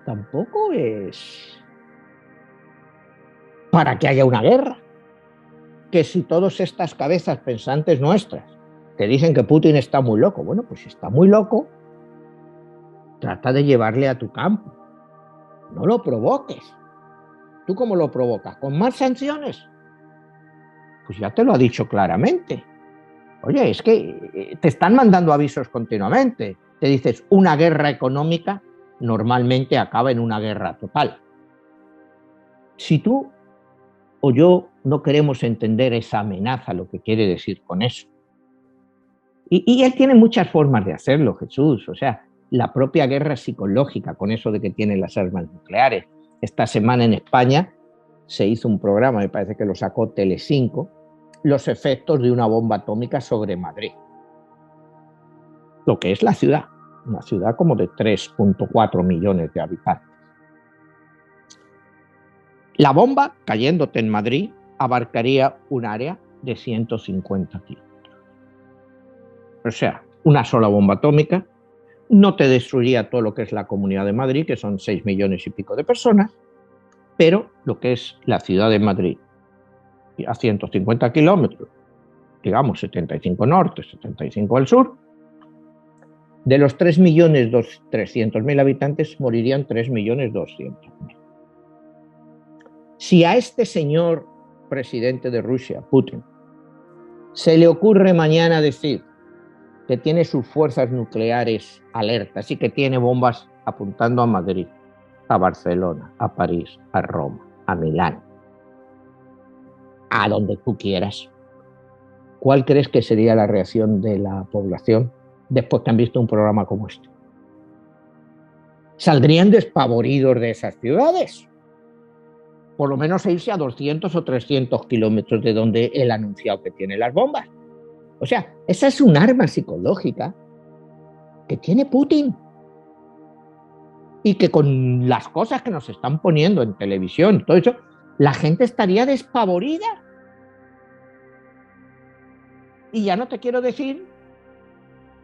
tampoco es para que haya una guerra. Que si todas estas cabezas pensantes nuestras te dicen que Putin está muy loco, bueno, pues si está muy loco, trata de llevarle a tu campo. No lo provoques. ¿Tú cómo lo provocas? ¿Con más sanciones? Pues ya te lo ha dicho claramente. Oye, es que te están mandando avisos continuamente. Te dices, una guerra económica normalmente acaba en una guerra total. Si tú o yo no queremos entender esa amenaza, lo que quiere decir con eso. Y él tiene muchas formas de hacerlo, Jesús. O sea, la propia guerra psicológica con eso de que tiene las armas nucleares. Esta semana en España se hizo un programa, me parece que lo sacó Telecinco, los efectos de una bomba atómica sobre Madrid. Lo que es la ciudad, una ciudad como de 3.4 millones de habitantes. La bomba, cayéndote en Madrid, abarcaría un área de 150 kilómetros. O sea, una sola bomba atómica no te destruiría todo lo que es la Comunidad de Madrid, que son 6 millones y pico de personas, pero lo que es la ciudad de Madrid, a 150 kilómetros, digamos 75 norte, 75 al sur, de los 3.300.000 habitantes morirían 3.200.000. Si a este señor presidente de Rusia, Putin, se le ocurre mañana decir que tiene sus fuerzas nucleares alertas y que tiene bombas apuntando a Madrid, a Barcelona, a París, a Roma, a Milán, a donde tú quieras, ¿cuál crees que sería la reacción de la población después que han visto un programa como este? Saldrían despavoridos de esas ciudades. Por lo menos irse a 200 o 300 kilómetros de donde él ha anunciado que tiene las bombas. O sea, esa es un arma psicológica que tiene Putin. Y que con las cosas que nos están poniendo en televisión, todo eso, la gente estaría despavorida. Y ya no te quiero decir,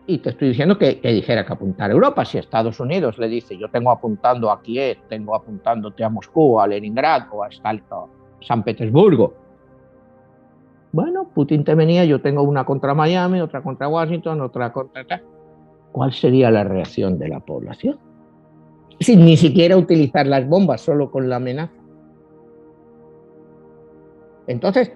y te estoy diciendo que dijera que apuntar a Europa. Si Estados Unidos le dice, yo tengo apuntando a Kiev, tengo apuntándote a Moscú, a Leningrado, a San Petersburgo. Bueno, Putin te venía, yo tengo una contra Miami, otra contra Washington, otra contra... ¿Cuál sería la reacción de la población? Sin ni siquiera utilizar las bombas, solo con la amenaza. Entonces,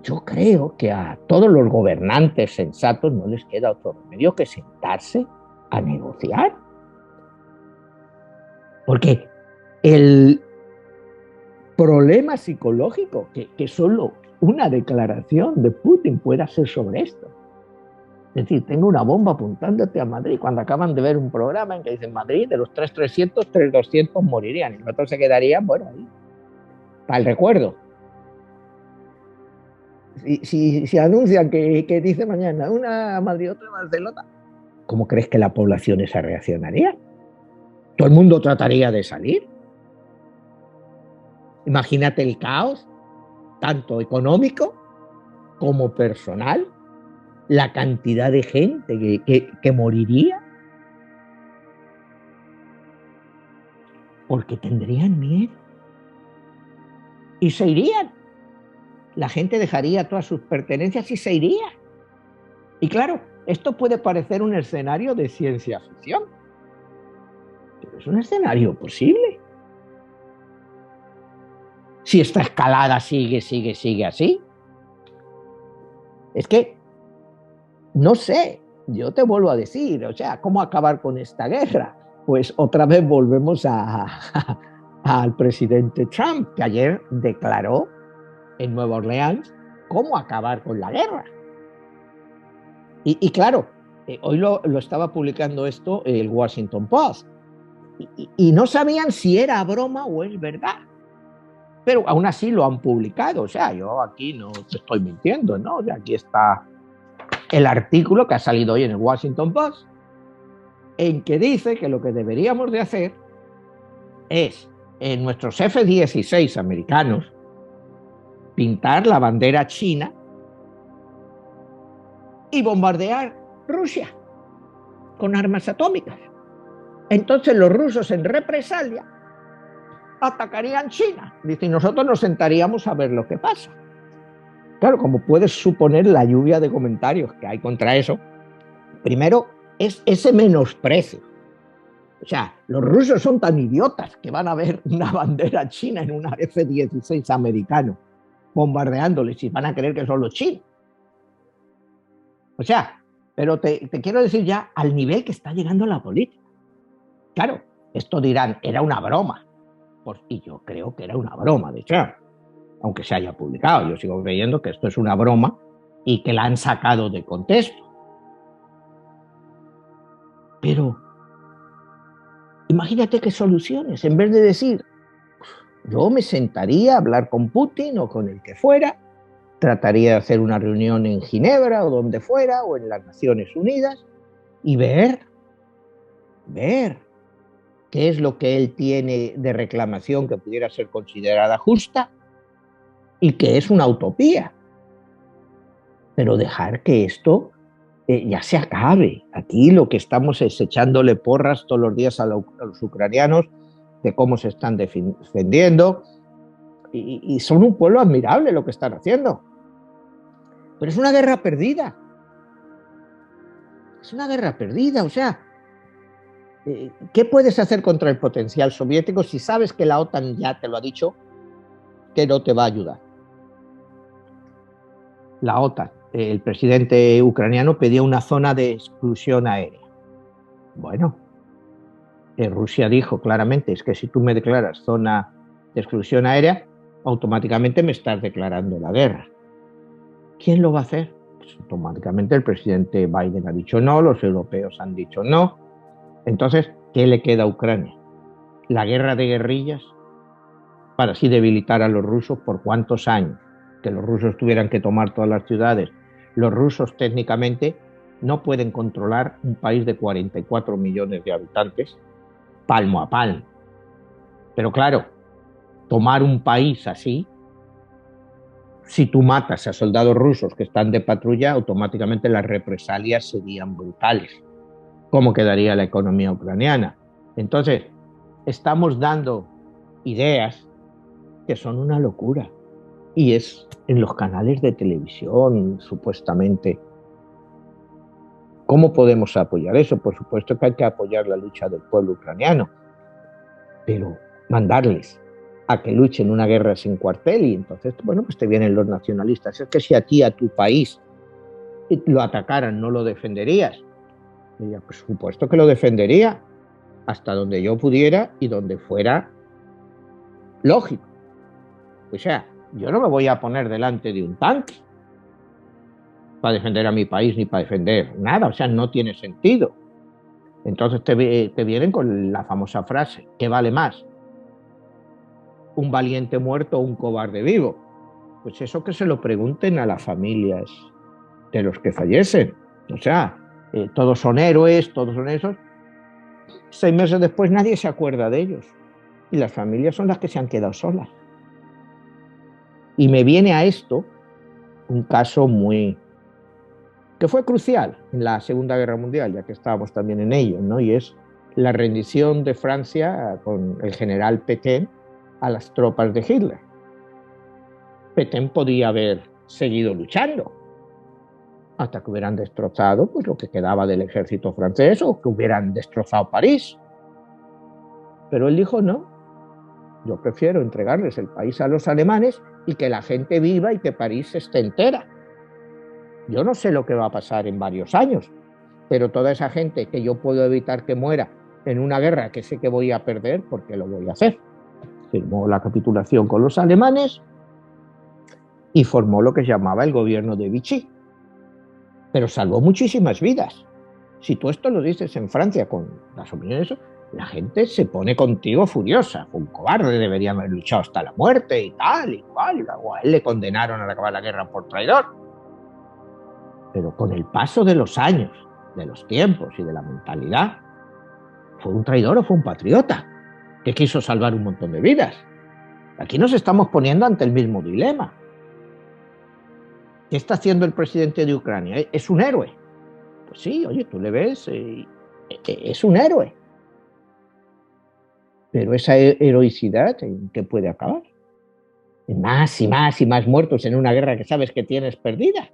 yo creo que a todos los gobernantes sensatos no les queda otro remedio que sentarse a negociar. Porque el problema psicológico que solo una declaración de Putin pueda hacer sobre esto. Es decir, tengo una bomba apuntándote a Madrid cuando acaban de ver un programa en que dicen Madrid, de los 3.300, 3.200 morirían y los otros se quedarían, bueno, ahí, para el recuerdo. Si anuncian que dice mañana una a Madrid, otra a Barcelona, ¿cómo crees que la población esa reaccionaría? ¿Todo el mundo trataría de salir? Imagínate el caos, tanto económico como personal, la cantidad de gente que moriría, porque tendrían miedo y se irían. La gente dejaría todas sus pertenencias y se iría. Y claro, esto puede parecer un escenario de ciencia ficción, pero es un escenario posible. Si esta escalada sigue así, es que no sé, yo te vuelvo a decir, o sea, ¿cómo acabar con esta guerra? Pues otra vez volvemos al presidente Trump, que ayer declaró en Nueva Orleans cómo acabar con la guerra. Y claro, hoy lo estaba publicando esto el Washington Post, y no sabían si era broma o es verdad. Pero aún así lo han publicado, o sea, yo aquí no te estoy mintiendo, ¿no? O sea, aquí está el artículo que ha salido hoy en el Washington Post, en que dice que lo que deberíamos de hacer es, en nuestros F-16 americanos, pintar la bandera china y bombardear Rusia con armas atómicas. Entonces los rusos, en represalia, atacarían China. Dice, y nosotros nos sentaríamos a ver lo que pasa. Claro, como puedes suponer, la lluvia de comentarios que hay contra eso, primero es ese menosprecio. O sea, los rusos son tan idiotas que van a ver una bandera china en una F-16 americano bombardeándoles y van a creer que son los chinos. O sea, pero te quiero decir ya al nivel que está llegando la política. Claro, esto dirán, era una broma. Y yo creo que era una broma de Trump, aunque se haya publicado. Yo sigo creyendo que esto es una broma y que la han sacado de contexto. Pero imagínate qué soluciones. En vez de decir, yo me sentaría a hablar con Putin o con el que fuera, trataría de hacer una reunión en Ginebra o donde fuera, o en las Naciones Unidas, y ver qué es lo que él tiene de reclamación que pudiera ser considerada justa y que es una utopía. Pero dejar que esto ya se acabe. Aquí lo que estamos es echándole porras todos los días a los ucranianos de cómo se están defendiendo, y son un pueblo admirable lo que están haciendo. Pero es una guerra perdida. Es una guerra perdida, o sea, ¿qué puedes hacer contra el potencial soviético si sabes que la OTAN ya te lo ha dicho que no te va a ayudar? La OTAN, el presidente ucraniano pedía una zona de exclusión aérea. Bueno, Rusia dijo claramente, es que si tú me declaras zona de exclusión aérea, automáticamente me estás declarando la guerra. ¿Quién lo va a hacer? Pues automáticamente el presidente Biden ha dicho no, los europeos han dicho no. Entonces, ¿qué le queda a Ucrania? ¿La guerra de guerrillas? Para así debilitar a los rusos por cuántos años, que los rusos tuvieran que tomar todas las ciudades. Los rusos técnicamente no pueden controlar un país de 44 millones de habitantes palmo a palmo. Pero claro, tomar un país así, si tú matas a soldados rusos que están de patrulla, automáticamente las represalias serían brutales. ¿Cómo quedaría la economía ucraniana? Entonces, estamos dando ideas que son una locura. Y es en los canales de televisión, supuestamente. ¿Cómo podemos apoyar eso? Por supuesto que hay que apoyar la lucha del pueblo ucraniano, pero mandarles a que luchen una guerra sin cuartel y entonces, bueno, pues te vienen los nacionalistas. Es que si a ti, a tu país, lo atacaran, ¿no lo defenderías? Y yo, por supuesto que lo defendería, hasta donde yo pudiera y donde fuera lógico. O sea, yo no me voy a poner delante de un tanque para defender a mi país ni para defender nada, o sea, no tiene sentido. Entonces te vienen con la famosa frase, ¿qué vale más? ¿Un valiente muerto o un cobarde vivo? Pues eso que se lo pregunten a las familias de los que fallecen. O sea, todos son héroes, todos son esos. 6 meses después nadie se acuerda de ellos. Y las familias son las que se han quedado solas. Y me viene a esto un caso que fue crucial en la Segunda Guerra Mundial, ya que estábamos también en ello, ¿no? Y es la rendición de Francia con el general Pétain a las tropas de Hitler. Pétain podía haber seguido luchando hasta que hubieran destrozado pues, lo que quedaba del ejército francés o que hubieran destrozado París. Pero él dijo, no, yo prefiero entregarles el país a los alemanes y que la gente viva y que París esté entera. Yo no sé lo que va a pasar en varios años, pero toda esa gente que yo puedo evitar que muera en una guerra que sé que voy a perder, ¿por qué lo voy a hacer? Firmó la capitulación con los alemanes y formó lo que se llamaba el gobierno de Vichy. Pero salvó muchísimas vidas. Si tú esto lo dices en Francia con las opiniones, la gente se pone contigo furiosa. Un cobarde, debería haber luchado hasta la muerte y tal y cual. Y luego a él le condenaron a acabar la guerra por traidor. Pero con el paso de los años, de los tiempos y de la mentalidad, ¿fue un traidor o fue un patriota que quiso salvar un montón de vidas? Aquí nos estamos poniendo ante el mismo dilema. ¿Qué está haciendo el presidente de Ucrania? ¿Es un héroe? Pues sí, oye, tú le ves, es un héroe. Pero esa heroicidad, ¿en qué puede acabar? En más y más y más muertos en una guerra que sabes que tienes perdida.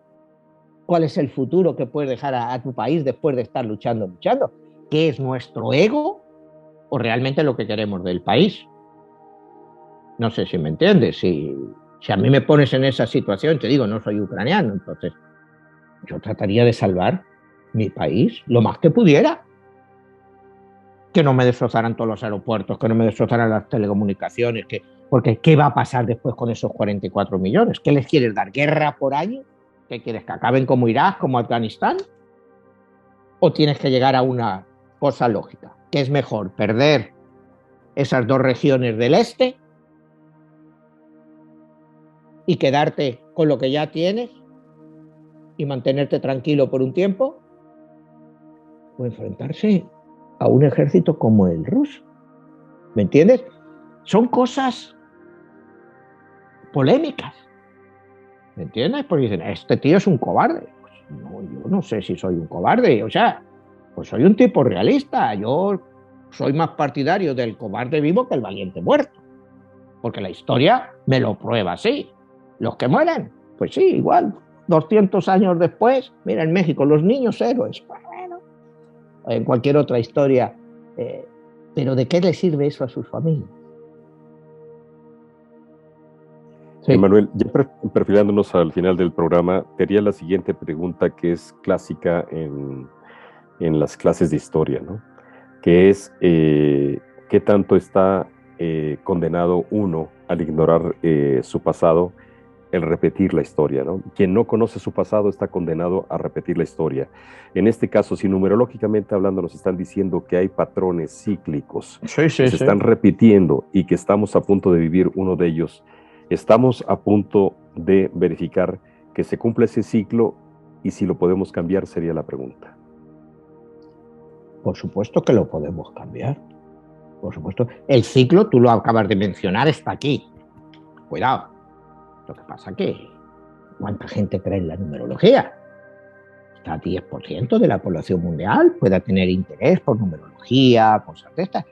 ¿Cuál es el futuro que puedes dejar a tu país después de estar luchando? ¿Qué es nuestro ego o realmente lo que queremos del país? No sé si me entiendes. Si a mí me pones en esa situación, te digo, no soy ucraniano, entonces yo trataría de salvar mi país lo más que pudiera. Que no me destrozaran todos los aeropuertos, que no me destrozaran las telecomunicaciones, porque ¿qué va a pasar después con esos 44 millones? ¿Qué les quieres dar? ¿Guerra por año? ¿Qué quieres? ¿Que acaben como Irak, como Afganistán? ¿O tienes que llegar a una cosa lógica? ¿Qué es mejor? ¿Perder esas dos regiones del este y quedarte con lo que ya tienes y mantenerte tranquilo por un tiempo? ¿O enfrentarse a un ejército como el ruso? ¿Me entiendes? Son cosas polémicas. ¿Me entiendes? Porque dicen, este tío es un cobarde. Pues no, yo no sé si soy un cobarde. O sea, pues soy un tipo realista. Yo soy más partidario del cobarde vivo que el valiente muerto. Porque la historia me lo prueba así. Los que mueren, pues sí, igual. 200 años después, mira, en México, los niños héroes. Pues bueno, en cualquier otra historia. Pero ¿de qué le sirve eso a sus familias? Sí. Manuel, ya perfilándonos al final del programa, te haría la siguiente pregunta que es clásica en las clases de historia, ¿no? Que es, ¿qué tanto está condenado uno al ignorar su pasado, el repetir la historia, ¿no? Quien no conoce su pasado está condenado a repetir la historia. En este caso, si numerológicamente hablando nos están diciendo que hay patrones cíclicos que se están repitiendo y que estamos a punto de vivir uno de ellos, estamos a punto de verificar que se cumple ese ciclo y si lo podemos cambiar sería la pregunta. Por supuesto que lo podemos cambiar. Por supuesto. El ciclo, tú lo acabas de mencionar, está aquí. Cuidado. Lo que pasa es que ¿cuánta gente cree en la numerología? Está 10% de la población mundial pueda tener interés por numerología, cosas de estas.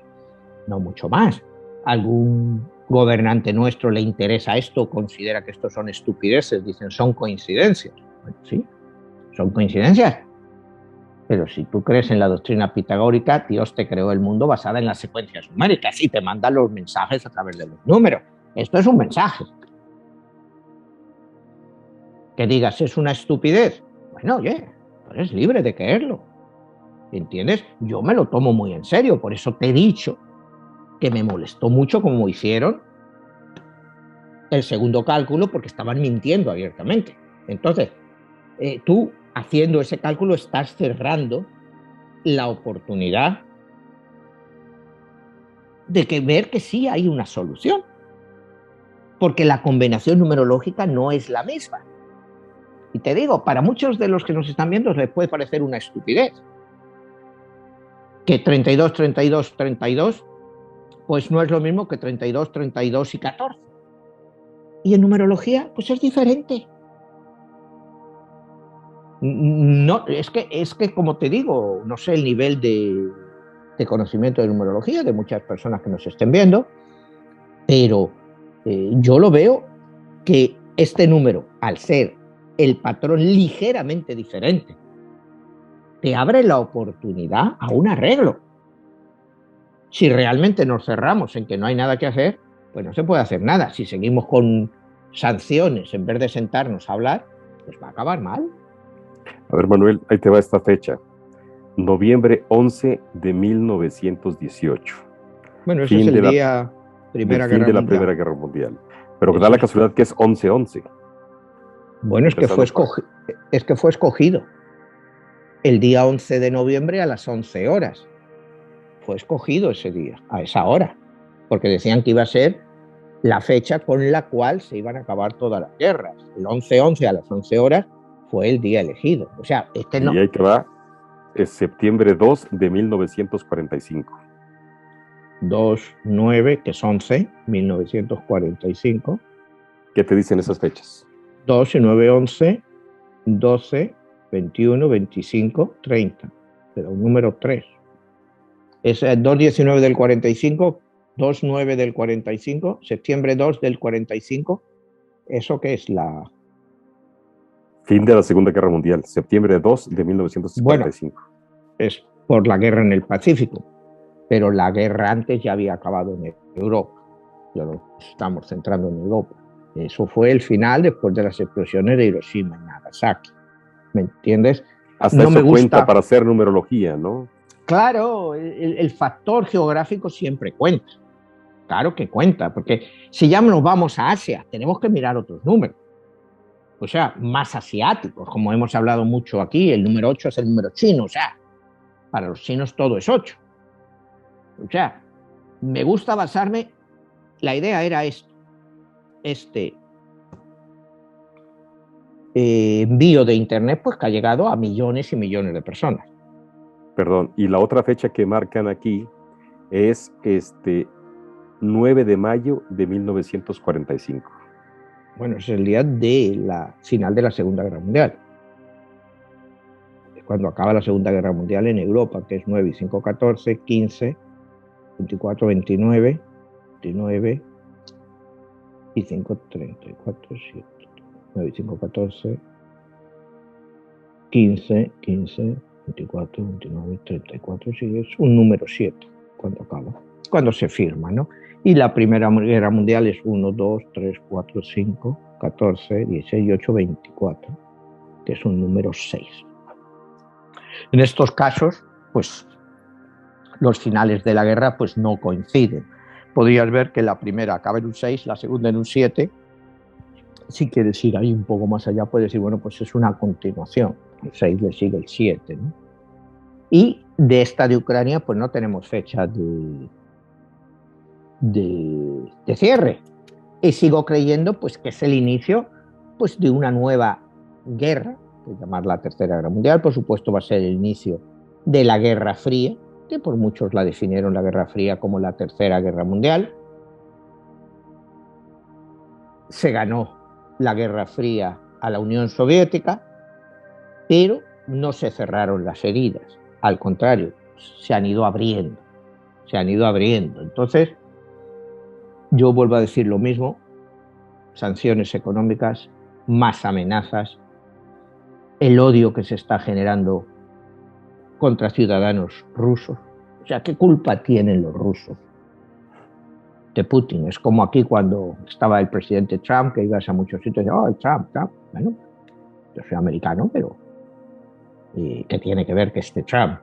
No mucho más. ¿Algún gobernante nuestro le interesa esto? ¿Considera que esto son estupideces? Dicen, son coincidencias. Bueno, sí, son coincidencias. Pero si tú crees en la doctrina pitagórica, Dios te creó el mundo basada en las secuencias numéricas y te manda los mensajes a través de los números. Esto es un mensaje. Que digas, es una estupidez. Bueno, oye, tú eres libre de creerlo. ¿Entiendes? Yo me lo tomo muy en serio, por eso te he dicho que me molestó mucho como hicieron el segundo cálculo, porque estaban mintiendo abiertamente. Entonces, tú haciendo ese cálculo estás cerrando la oportunidad de que ver que sí hay una solución, porque la combinación numerológica no es la misma. Y te digo, para muchos de los que nos están viendo les puede parecer una estupidez. Que 32, 32, 32, pues no es lo mismo que 32, 32 y 14. Y en numerología, pues es diferente. No, es que como te digo, no sé el nivel de conocimiento de numerología de muchas personas que nos estén viendo, pero yo lo veo que este número, al ser el patrón ligeramente diferente, te abre la oportunidad a un arreglo. Si realmente nos cerramos en que no hay nada que hacer, pues no se puede hacer nada. Si seguimos con sanciones en vez de sentarnos a hablar, pues va a acabar mal. A ver, Manuel, ahí te va esta fecha. Noviembre 11 de 1918. Bueno, ese es el día Primera Guerra Mundial. Pero da la casualidad que es 11-11. Bueno, es que fue escogido el día 11 de noviembre a las 11 horas. Fue escogido ese día, a esa hora, porque decían que iba a ser la fecha con la cual se iban a acabar todas las guerras. El 11-11 a las 11 horas fue el día elegido. O sea, no. Y ahí te va, es septiembre 2 de 1945. 2-9, que es 11, 1945. ¿Qué te dicen esas fechas? 2 y 9, 11, 12, 21, 25, 30. Pero un número 3. Es 2-19 del 45, 2/9 del 45, septiembre 2 del 45, ¿eso qué es? Fin de la Segunda Guerra Mundial, septiembre 2 de Bueno, 1945. es por la guerra en el Pacífico, pero la guerra antes ya había acabado en Europa. Ya nos estamos centrando en Europa. Eso fue el final después de las explosiones de Hiroshima y Nagasaki. ¿Me entiendes? Hasta No me eso cuenta gusta. para hacer numerología, ¿no? Claro, el factor geográfico siempre cuenta. Claro que cuenta, porque si ya nos vamos a Asia, tenemos que mirar otros números. O sea, más asiáticos, como hemos hablado mucho aquí, el número 8 es el número chino, o sea, para los chinos todo es 8. O sea, me gusta basarme, la idea era esto, envío de Internet, pues que ha llegado a millones y millones de personas. Perdón, y la otra fecha que marcan aquí es 9 de mayo de 1945. Bueno, es el día de la final de la Segunda Guerra Mundial. Es cuando acaba la Segunda Guerra Mundial en Europa, que es 9 y 5, 14, 15, 24, 29, 29 y 5, 34, 7, 9 y 5, 14, 15, 15, 24, 29, 34, sí, es un número 7 cuando acaba, cuando se firma, ¿no? Y la Primera Guerra Mundial es 1, 2, 3, 4, 5, 14, 16, 8, 24, que es un número 6. En estos casos, pues los finales de la guerra pues no coinciden. Podrías ver que la primera acaba en un 6, la segunda en un 7. Si quieres ir ahí un poco más allá, puedes decir, bueno, pues es una continuación. El 6 le sigue el 7, ¿no? Y de esta de Ucrania, pues no tenemos fecha de cierre. Y sigo creyendo pues que es el inicio pues de una nueva guerra, que llamar la Tercera Guerra Mundial. Por supuesto va a ser el inicio de la Guerra Fría, que por muchos la definieron la Guerra Fría como la Tercera Guerra Mundial. Se ganó la Guerra Fría a la Unión Soviética, pero no se cerraron las heridas. Al contrario, se han ido abriendo. Se han ido abriendo. Entonces, yo vuelvo a decir lo mismo, sanciones económicas, más amenazas, el odio que se está generando contra ciudadanos rusos. O sea, ¿qué culpa tienen los rusos de Putin? Es como aquí cuando estaba el presidente Trump, que ibas a muchos sitios y decías, oh, Trump. Bueno, yo soy americano, pero ¿qué tiene que ver que esté Trump?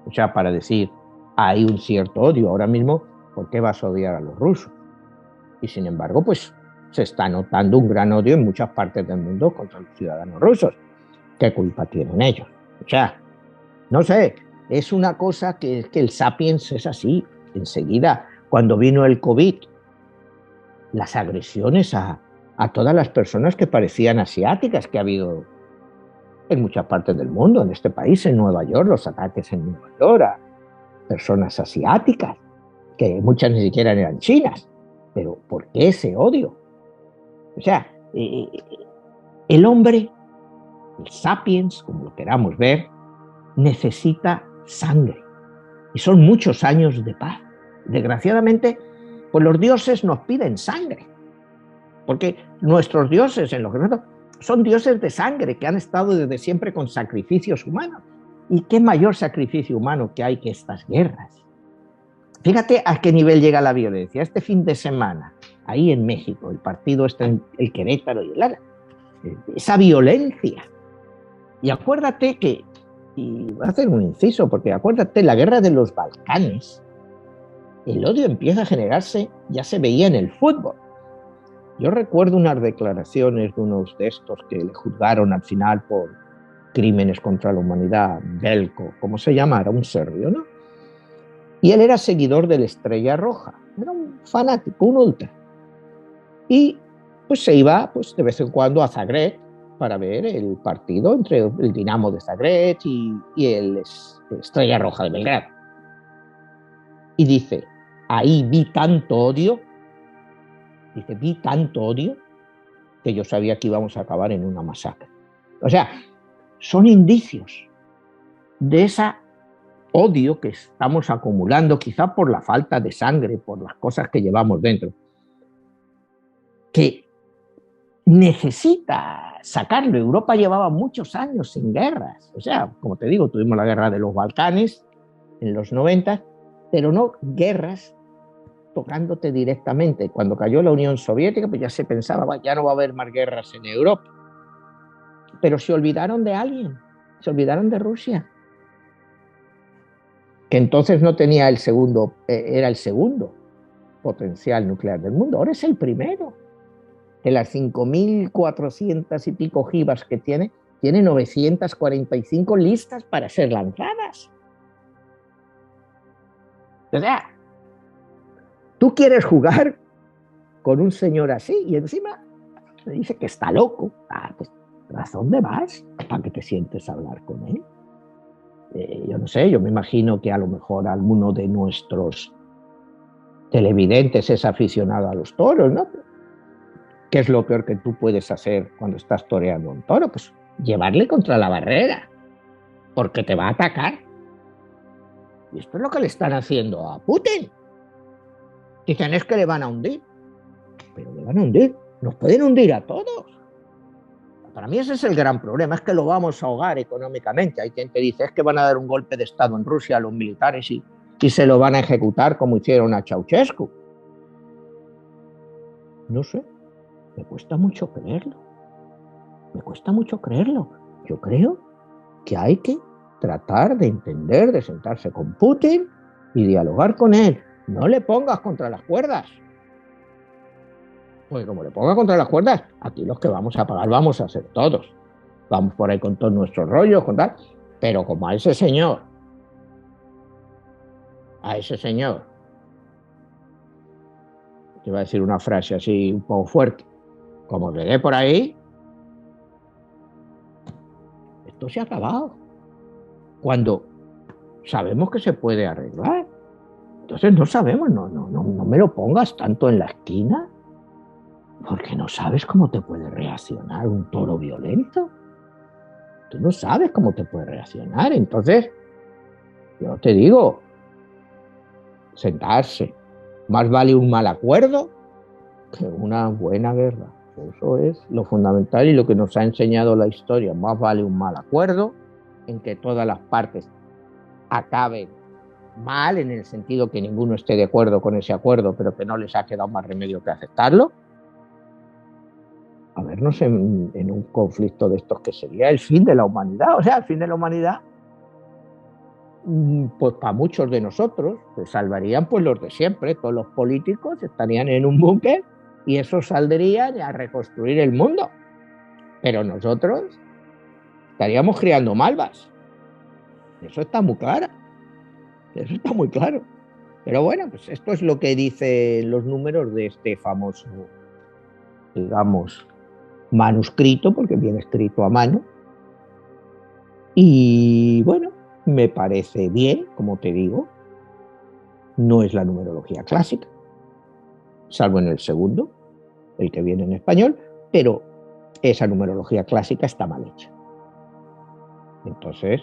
O sea, para decir, hay un cierto odio. Ahora mismo, ¿por qué vas a odiar a los rusos? Y sin embargo, pues se está notando un gran odio en muchas partes del mundo contra los ciudadanos rusos. ¿Qué culpa tienen ellos? O sea, no sé, es una cosa que el Sapiens es así. Enseguida, cuando vino el COVID, las agresiones a todas las personas que parecían asiáticas que ha habido en muchas partes del mundo, en este país, en Nueva York, los ataques en Nueva York a personas asiáticas, que muchas ni siquiera eran chinas. Pero ¿por qué ese odio? O sea, el hombre, el sapiens, como lo queramos ver, necesita sangre. Y son muchos años de paz. Desgraciadamente, pues los dioses nos piden sangre. Porque nuestros dioses, en lo que nosotros, son dioses de sangre que han estado desde siempre con sacrificios humanos. ¿Y qué mayor sacrificio humano que hay que estas guerras? Fíjate a qué nivel llega la violencia. Este fin de semana, ahí en México, el partido está en el Querétaro y el Lara. Esa violencia. Y acuérdate que, y voy a hacer un inciso, porque acuérdate, la guerra de los Balcanes, el odio empieza a generarse, ya se veía en el fútbol. Yo recuerdo unas declaraciones de unos de estos que le juzgaron al final por crímenes contra la humanidad, Belko, ¿cómo se llama? Era un serbio, ¿no? Y él era seguidor de la Estrella Roja, era un fanático, un ultra. Y pues se iba pues, de vez en cuando a Zagreb para ver el partido entre el Dinamo de Zagreb y el Estrella Roja de Belgrado. Y dice, ahí vi tanto odio, que yo sabía que íbamos a acabar en una masacre. O sea, son indicios de esa odio que estamos acumulando, quizá por la falta de sangre, por las cosas que llevamos dentro, que necesita sacarlo. Europa llevaba muchos años sin guerras. O sea, como te digo, tuvimos la guerra de los Balcanes en los 90, pero no guerras tocándote directamente. Cuando cayó la Unión Soviética, pues ya se pensaba, ya no va a haber más guerras en Europa. Pero se olvidaron de alguien, se olvidaron de Rusia, que entonces no tenía el segundo, era el segundo potencial nuclear del mundo, ahora es el primero. De las 5.400 y pico ojivas que tiene 945 listas para ser lanzadas. O sea, tú quieres jugar con un señor así y encima te dice que está loco. Pues, ¿a dónde vas? ¿Para que te sientes a hablar con él? Yo no sé, yo me imagino que a lo mejor alguno de nuestros televidentes es aficionado a los toros, ¿no? ¿Qué es lo peor que tú puedes hacer cuando estás toreando un toro? Pues llevarle contra la barrera, porque te va a atacar. Y esto es lo que le están haciendo a Putin. Dicen, es que le van a hundir. Pero le van a hundir. Nos pueden hundir a todos. Para mí ese es el gran problema, es que lo vamos a ahogar económicamente. Hay quien te dice, es que van a dar un golpe de Estado en Rusia a los militares y se lo van a ejecutar como hicieron a Ceausescu. No sé, me cuesta mucho creerlo. Me cuesta mucho creerlo. Yo creo que hay que tratar de entender, de sentarse con Putin y dialogar con él. No le pongas contra las cuerdas. Porque como le pongas contra las cuerdas, aquí los que vamos a pagar vamos a ser todos. Vamos por ahí con todos nuestros rollos, con tal. Pero como a ese señor, te iba a decir una frase así un poco fuerte, como le dé por ahí, esto se ha acabado. Cuando sabemos que se puede arreglar. Entonces no sabemos, no me lo pongas tanto en la esquina, porque no sabes cómo te puede reaccionar un toro violento. Tú no sabes cómo te puede reaccionar. Entonces, yo te digo, sentarse. Más vale un mal acuerdo que una buena guerra. Eso es lo fundamental y lo que nos ha enseñado la historia. Más vale un mal acuerdo en que todas las partes acaben mal, en el sentido que ninguno esté de acuerdo con ese acuerdo, pero que no les ha quedado más remedio que aceptarlo, a vernos en un conflicto de estos que sería el fin de la humanidad. O sea, el fin de la humanidad, pues para muchos de nosotros se salvarían pues los de siempre. Todos los políticos estarían en un búnker y eso saldrían a reconstruir el mundo. Pero nosotros estaríamos criando malvas. Eso está muy claro. Eso está muy claro. Pero bueno, pues esto es lo que dicen los números de este famoso, digamos, manuscrito, porque viene escrito a mano. Y bueno, me parece bien, como te digo, no es la numerología clásica, salvo en el segundo, el que viene en español, pero esa numerología clásica está mal hecha. Entonces,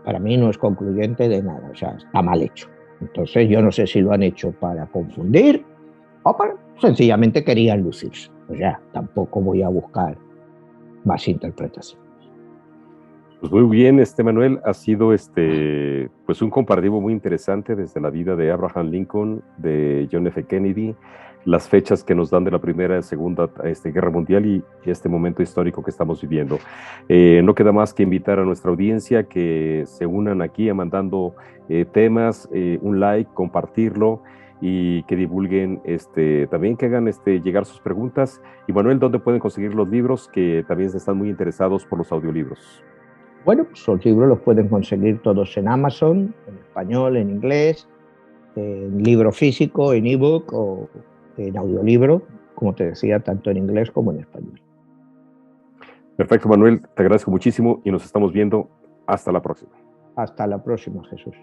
para mí no es concluyente de nada, o sea, está mal hecho. Entonces yo no sé si lo han hecho para confundir o para sencillamente querían lucirse. Pues ya, tampoco voy a buscar más interpretación. Pues muy bien, Manuel, ha sido pues un comparativo muy interesante desde la vida de Abraham Lincoln, de John F. Kennedy, las fechas que nos dan de la Primera y Segunda Guerra Mundial y este momento histórico que estamos viviendo. No queda más que invitar a nuestra audiencia que se unan aquí mandando temas, un like, compartirlo y que divulguen, también que hagan llegar sus preguntas. Y Manuel, ¿dónde pueden conseguir los libros que también están muy interesados por los audiolibros? Bueno, pues los libros los pueden conseguir todos en Amazon, en español, en inglés, en libro físico, en ebook o en audiolibro, como te decía, tanto en inglés como en español. Perfecto, Manuel, te agradezco muchísimo y nos estamos viendo. Hasta la próxima. Hasta la próxima, Jesús.